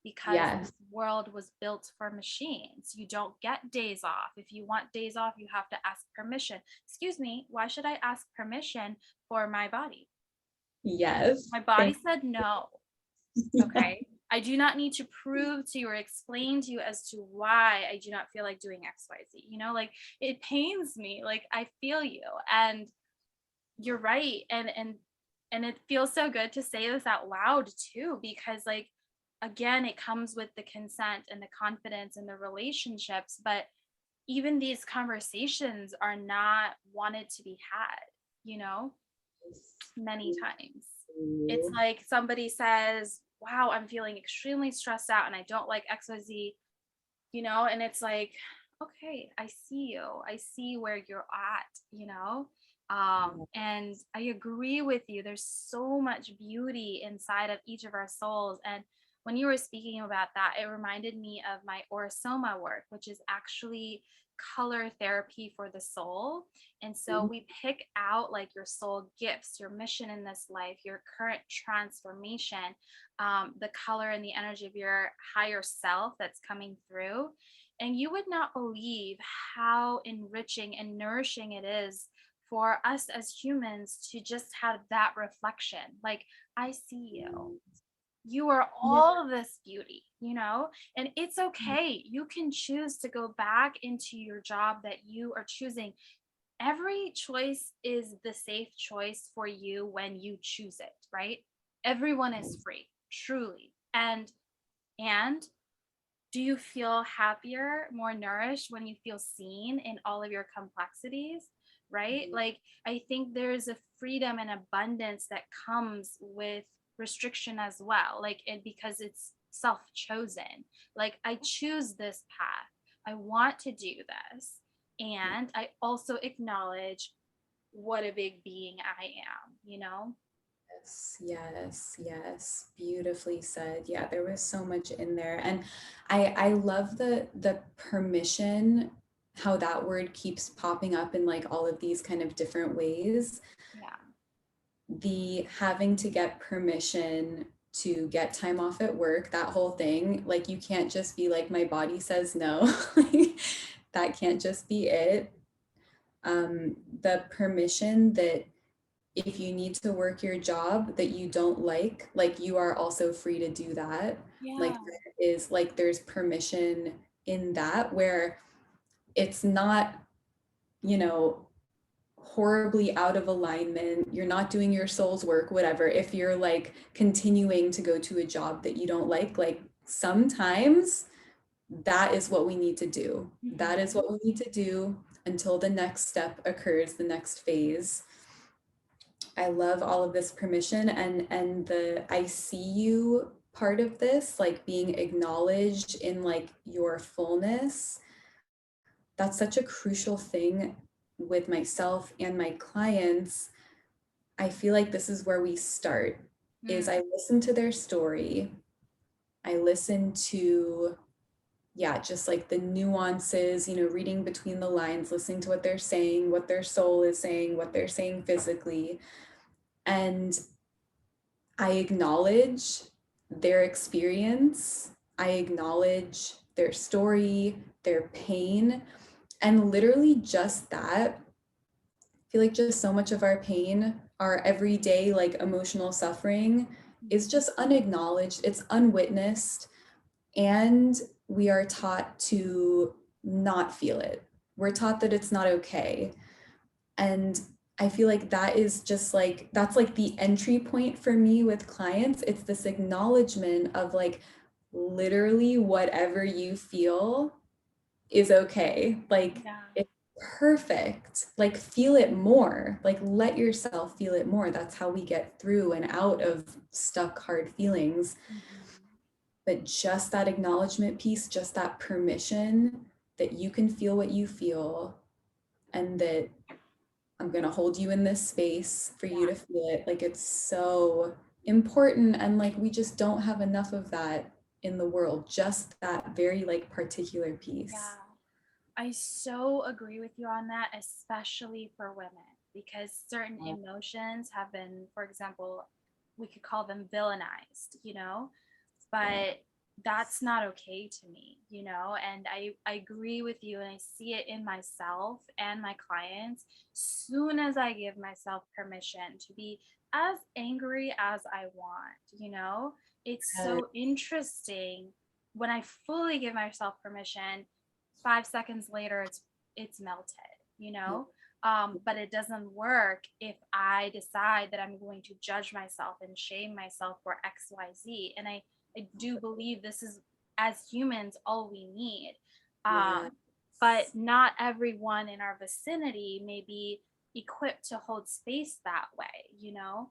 because Yes. this world was built for machines. You don't get days off. If you want days off, you have to ask permission. Excuse me, why should I ask permission for my body? Yes. My body Thank said no. you. Okay. I do not need to prove to you or explain to you as to why I do not feel like doing XYZ. Like it pains me. Like I feel you. And you're right. And it feels so good to say this out loud too, because like again, it comes with the consent and the confidence and the relationships, but even these conversations are not wanted to be had, you know, many times. It's like somebody says, wow, I'm feeling extremely stressed out and I don't like XYZ, and it's like, okay, I see you. I see where you're at. And I agree with you. There's so much beauty inside of each of our souls. And when you were speaking about that, it reminded me of my orosoma work, which is actually color therapy for the soul. And so we pick out like your soul gifts, your mission in this life, your current transformation, the color and the energy of your higher self that's coming through. And you would not believe how enriching and nourishing it is for us as humans to just have that reflection. Like, I see you. You are Yeah. all of this beauty, and it's okay. You can choose to go back into your job that you are choosing. Every choice is the safe choice for you when you choose it, right? Everyone is free, truly. And do you feel happier, more nourished when you feel seen in all of your complexities? Right? Like, I think there's a freedom and abundance that comes with restriction as well. Like, because it's self chosen. Like, I choose this path. I want to do this. And I also acknowledge what a big being I am, you know? Yes, yes, yes. Beautifully said. Yeah, there was so much in there. And I love the permission, how that word keeps popping up in like all of these kind of different ways. Yeah. The having to get permission to get time off at work, that whole thing, like you can't just be like, my body says no. Like, that can't just be it. The permission that if you need to work your job that you don't like you are also free to do that. Like Yeah. there is like there's permission in that where it's not, you know, horribly out of alignment. You're not doing your soul's work, whatever. If you're like continuing to go to a job that you don't like sometimes that is what we need to do. That is Mm-hmm. what we need to do until the next step occurs, the next phase. I love all of this permission and the I see you part of this, like being acknowledged in like your fullness. That's such a crucial thing with myself and my clients. I feel like this is where we start is I Mm. listen to their story. I listen to yeah, just like the nuances, you know, reading between the lines, listening to what they're saying, what their soul is saying, what they're saying physically. And I acknowledge their experience. I acknowledge their story, their pain, and literally just that. I feel like just so much of our pain, our everyday like emotional suffering is just unacknowledged, it's unwitnessed, and we are taught to not feel it. We're taught that it's not okay. And I feel like that is just like, that's like the entry point for me with clients. It's this acknowledgement of like, literally whatever you feel is okay. Like, Yeah. it's perfect. Like, feel it more. Like, let yourself feel it more. That's how we get through and out of stuck, hard feelings. Mm-hmm. But just that acknowledgement piece, just that permission that you can feel what you feel and that I'm going to hold you in this space for you Yeah. to feel it. Like it's so important. And like we just don't have enough of that in the world, just that very like particular piece. Yeah. I so agree with you on that, especially for women, because certain emotions have been, for example, we could call them villainized, you know, Yeah. but that's not okay to me, you know, and I agree with you and I see it in myself and my clients. Soon as I give myself permission to be as angry as I want, you know, it's Uh, so interesting when I fully give myself permission. 5 seconds later it's melted, you yeah. know. But it doesn't work if I decide that I'm going to judge myself and shame myself for XYZ. And I do believe this is, as humans, all we need. Yeah. But not everyone in our vicinity may be equipped to hold space that way, you know?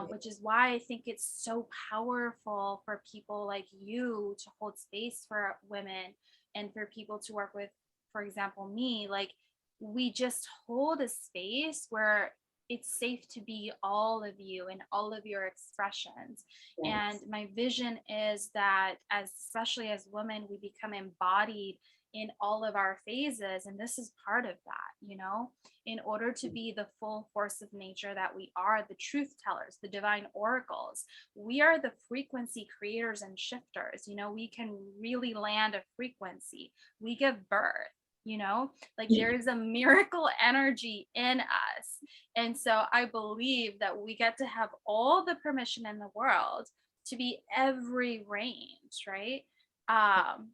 Which is why I think it's so powerful for people like you to hold space for women and for people to work with, for example, me. Like, we just hold a space where it's safe to be all of you and all of your expressions. And Yes. my vision is that, as especially as women, we become embodied in all of our phases, and this is part of that, you know, in order to be the full force of nature that we are, the truth tellers, the divine oracles. We are the frequency creators and shifters, you know. We can really land a frequency. We give birth, you know, like Yeah. there is a miracle energy in us. And so I believe that we get to have all the permission in the world to be every range, right? um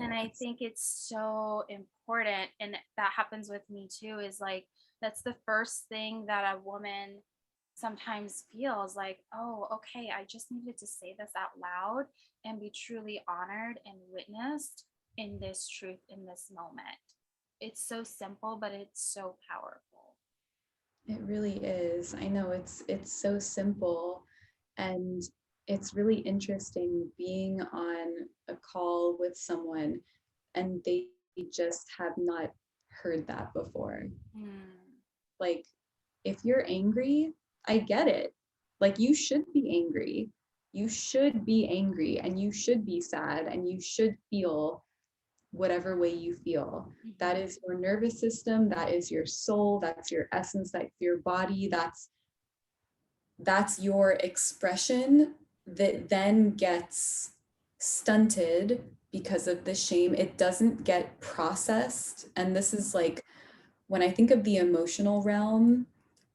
and I Yes. think it's so important, and that happens with me too, is like that's the first thing that a woman sometimes feels like, oh, okay, I just needed to say this out loud and be truly honored and witnessed in this truth in this moment. It's so simple, but it's so powerful. It really is. I know it's so simple and it's really interesting being on a call with someone and they just have not heard that before. Mm. Like, if you're angry, I get it. Like, you should be angry. You should be angry and you should be sad and you should feel whatever way you feel. That is your nervous system, that is your soul, that's your essence, that's your body, that's your expression that then gets stunted because of the shame. It doesn't get processed. And this is like, when I think of the emotional realm,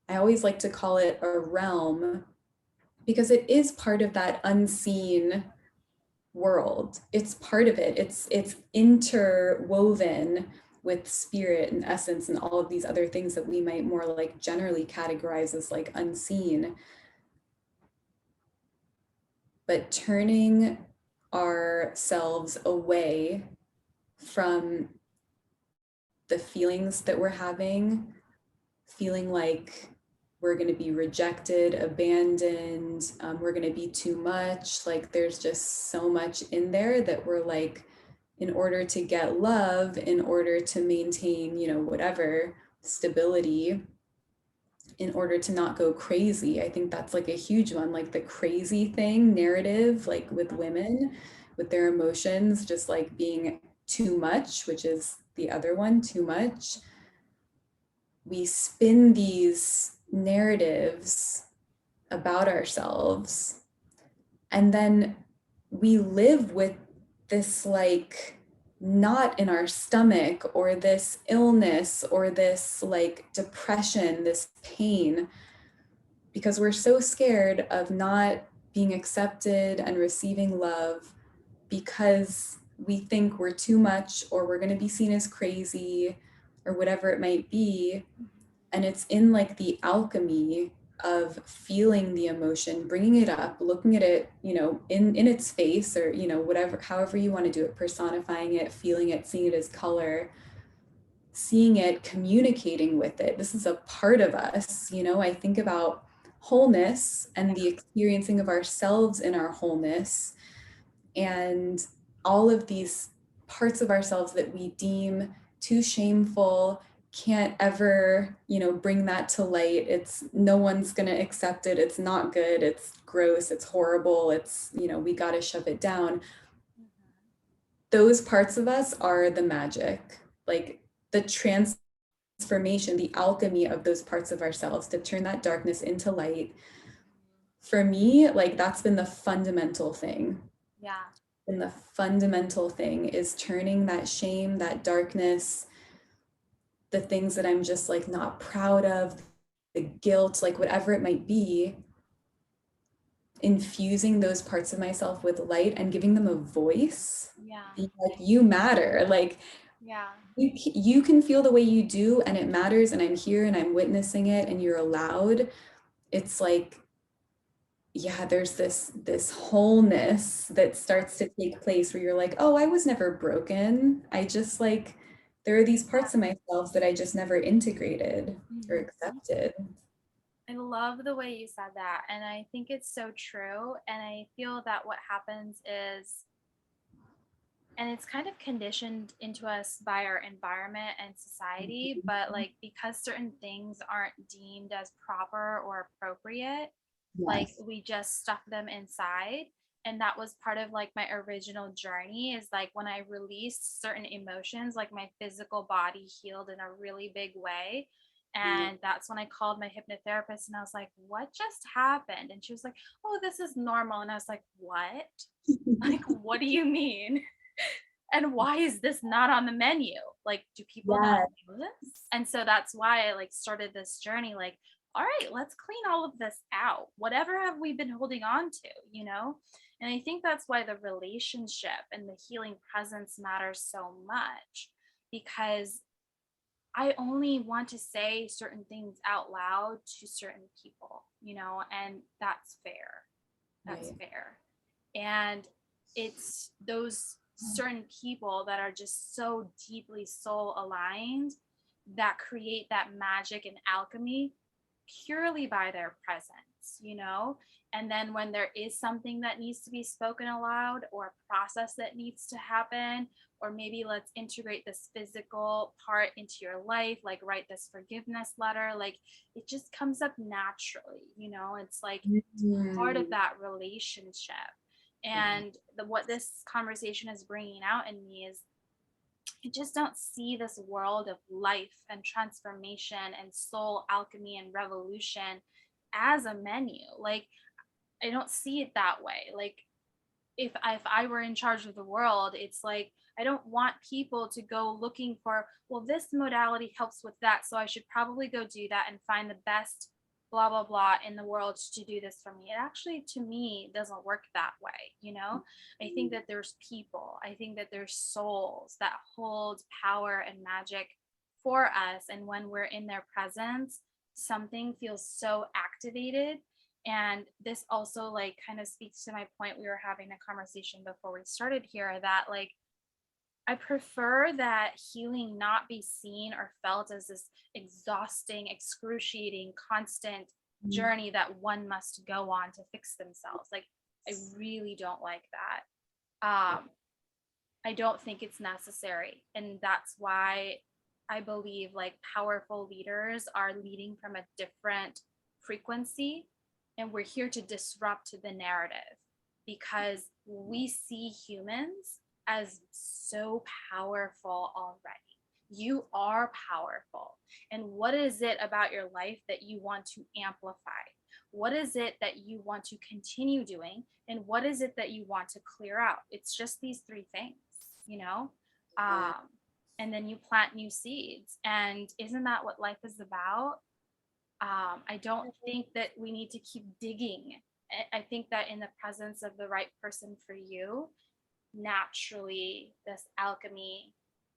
I always like to call it a realm because it is part of that unseen world. It's part of it. It's interwoven with spirit and essence and all of these other things that we might more like generally categorize as like unseen. But turning ourselves away from the feelings that we're having, feeling like we're going to be rejected, abandoned, we're going to be too much. Like there's just so much in there that we're like, in order to get love, in order to maintain, you know, whatever stability, in order to not go crazy. I think that's like a huge one, like the crazy thing narrative, like with women, with their emotions, just like being too much, which is the other one, too much. We spin these narratives about ourselves and then we live with this like knot in our stomach or this illness or this like depression, this pain, because we're so scared of not being accepted and receiving love because we think we're too much or we're going to be seen as crazy or whatever it might be. And it's in like the alchemy of feeling the emotion, bringing it up, looking at it, you know, in its face, or, you know, whatever, however you want to do it, personifying it, feeling it, seeing it as color, seeing it, communicating with it. This is a part of us. You know, I think about wholeness and the experiencing of ourselves in our wholeness and all of these parts of ourselves that we deem too shameful, can't ever, you know, bring that to light. It's no one's going to accept it. It's not good. It's gross. It's horrible. It's, you know, we got to shove it down. Those parts of us are the magic, like the transformation, the alchemy of those parts of ourselves to turn that darkness into light. For me, like that's been the fundamental thing. Yeah. And the fundamental thing is turning that shame, that darkness, the things that I'm just like not proud of, the guilt, like whatever it might be, infusing those parts of myself with light and giving them a voice. Yeah. Like you matter. Like Yeah. you can feel the way you do and it matters and I'm here and I'm witnessing it and you're allowed. It's like, yeah, there's this wholeness that starts to take place where you're like, oh, I was never broken. I just like, there are these parts of myself that I just never integrated or accepted. I love the way you said that. And I think it's so true. And I feel that what happens is, and it's kind of conditioned into us by our environment and society, but like because certain things aren't deemed as proper or appropriate, like Yes. we just stuck them inside. And that was part of like my original journey, is like when I released certain emotions, like my physical body healed in a really big way. And that's when I called my hypnotherapist and I was like, what just happened? And she was like, oh, this is normal. And I was like, what? Like, what do you mean? And why is this not on the menu? Like, do people not Yes. know this? And so that's why I like started this journey, like, all right, let's clean all of this out. Whatever have we been holding on to, you know? And I think that's why the relationship and the healing presence matters so much, because I only want to say certain things out loud to certain people, you know, and that's fair. That's Right. fair. And it's those certain people that are just so deeply soul aligned that create that magic and alchemy purely by their presence. words, you know? And then when there is something that needs to be spoken aloud, or a process that needs to happen, or maybe let's integrate this physical part into your life, like write this forgiveness letter, like it just comes up naturally, you know? It's like part of Mhm. that relationship. And what this conversation is bringing out in me is I just don't see this world of life and transformation and soul alchemy and revolution as a menu. Like, I don't see it that way. Like, if I were in charge of the world, it's like I don't want people to go looking for, well, this modality helps with that, so I should probably go do that and find the best blah blah blah in the world to do this for me. It actually, to me, doesn't work that way, you know? I think that there's people, I think that there's souls that hold power and magic for us, and when we're in their presence, something feels so activated. And this also like kind of speaks to my point, we were having a conversation before we started here, that like I prefer that healing not be seen or felt as this exhausting, excruciating, constant journey that one must go on to fix themselves. Like, I really don't like that. I don't think it's necessary. And that's why I believe like powerful leaders are leading from a different frequency. And we're here to disrupt the narrative because we see humans as so powerful already. You are powerful. And what is it about your life that you want to amplify? What is it that you want to continue doing? And what is it that you want to clear out? It's just these three things, you know? Um, and then you plant new seeds. And isn't that what life is about? I don't think that we need to keep digging. I think that in the presence of the right person for you, naturally this alchemy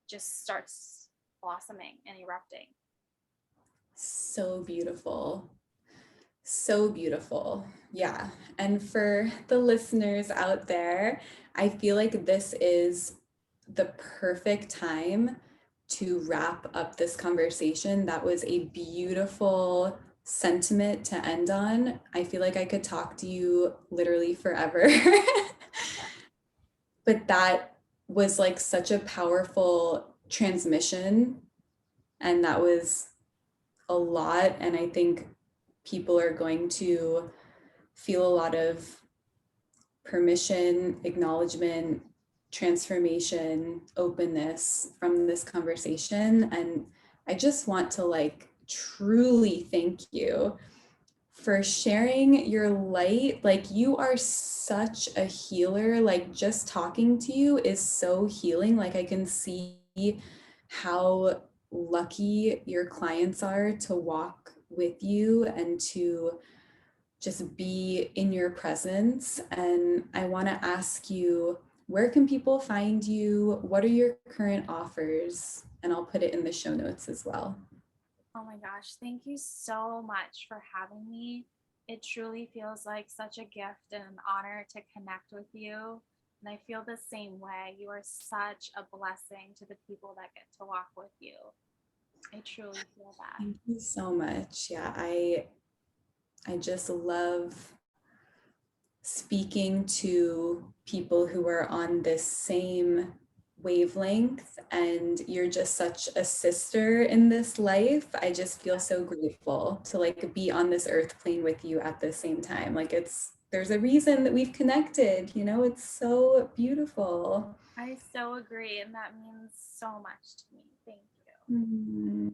just starts blossoming and erupting. So beautiful. So beautiful. Yeah. And for the listeners out there, I feel like this is the perfect time to wrap up this conversation. That was a beautiful sentiment to end on. I feel like I could talk to you literally forever. But that was like such a powerful transmission. And that was a lot. And I think people are going to feel a lot of permission, acknowledgement, transformation, openness from this conversation. And I just want to like truly thank you for sharing your light. Like, you are such a healer. Like, just talking to you is so healing. Like, I can see how lucky your clients are to walk with you and to just be in your presence. And I want to ask you, where can people find you? What are your current offers? And I'll put it in the show notes as well. Oh my gosh, thank you so much for having me. It truly feels like such a gift and an honor to connect with you. And I feel the same way. You are such a blessing to the people that get to walk with you. I truly feel that. Thank you so much. Yeah, I just love speaking to people who are on this same wavelength, and you're just such a sister in this life. I just feel so grateful to like be on this earth plane with you at the same time. Like, there's a reason that we've connected, you know. It's so beautiful. I so agree. And that means so much to me. Thank you. Mhm.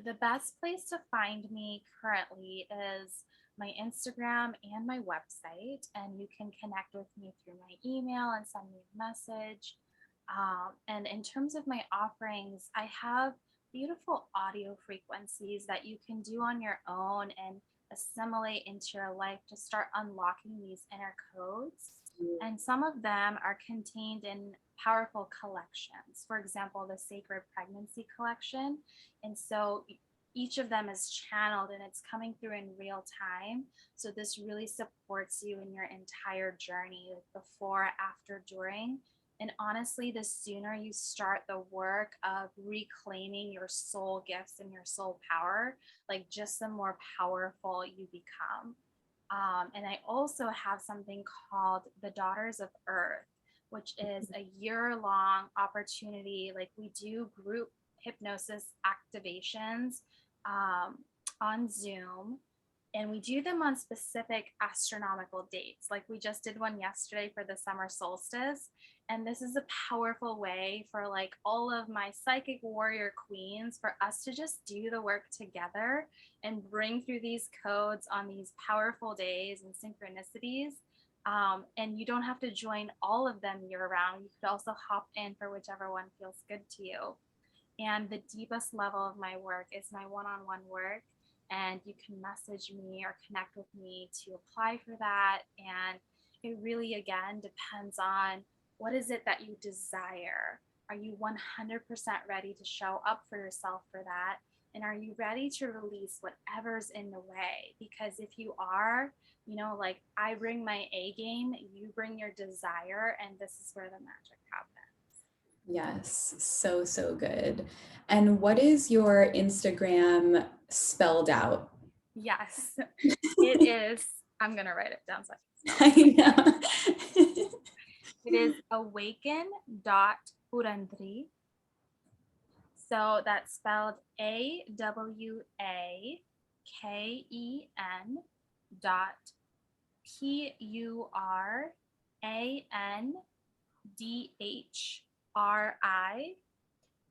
The best place to find me currently is my Instagram and my website, and you can connect with me through my email and send me a message. And in terms of my offerings, I have beautiful audio frequencies that you can do on your own and assimilate into your life to start unlocking these inner codes. And some of them are contained in powerful collections. For example, the Sacred Pregnancy Collection. And so each of them is channeled and it's coming through in real time. So this really supports you in your entire journey, like before, after, during. And honestly, the sooner you start the work of reclaiming your soul gifts and your soul power, like just the more powerful you become. And I also have something called the Daughters of Earth, which is a year-long opportunity. Like we do group hypnosis activations um, on Zoom, and we do them on specific astronomical dates. Like we just did one yesterday for the summer solstice. And this is a powerful way for like all of my psychic warrior queens for us to just do the work together and bring through these codes on these powerful days and synchronicities. And you don't have to join all of them year round. You could also hop in for whichever one feels good to you. And the deepest level of my work is my one-on-one work. And you can message me or connect with me to apply for that. And it really, again, depends on what is it that you desire. Are you 100% ready to show up for yourself for that? And are you ready to release whatever's in the way? Because if you are, you know, like I bring my A game, you bring your desire, and this is where the magic happens. Yes, so, so good. And what is your Instagram spelled out? Yes, it is. I'm going to write it down so I can spell I it. know. It is awaken.urandri. So that's spelled AWAKEN dot PURANDHRI.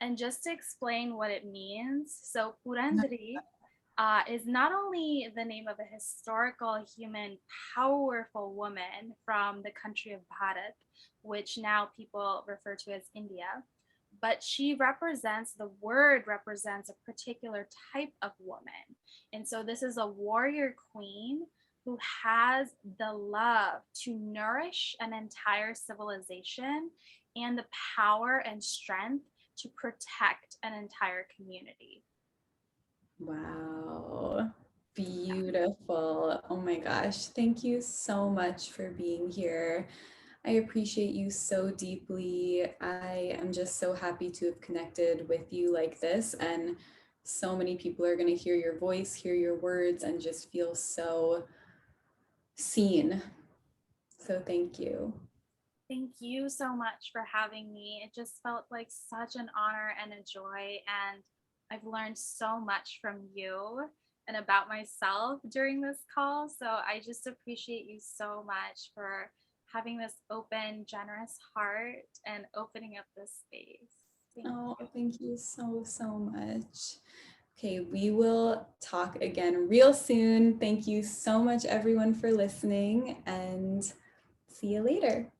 And just to explain what it means, so Purandri is not only the name of a historical human, powerful woman from the country of Bharat, which now people refer to as India, but she represents, the word represents a particular type of woman. And so this is a warrior queen who has the love to nourish an entire civilization and the power and strength to protect an entire community. Wow. Beautiful. Oh my gosh. Thank you so much for being here. I appreciate you so deeply. I am just so happy to have connected with you like this. And so many people are going to hear your voice, hear your words, and just feel so seen. So thank you. Thank you so much for having me. It just felt like such an honor and a joy. And I've learned so much from you and about myself during this call. So I just appreciate you so much for having this open, generous heart and opening up this space. Oh, thank you so, so much. Okay, we will talk again real soon. Thank you so much, everyone, for listening, and see you later.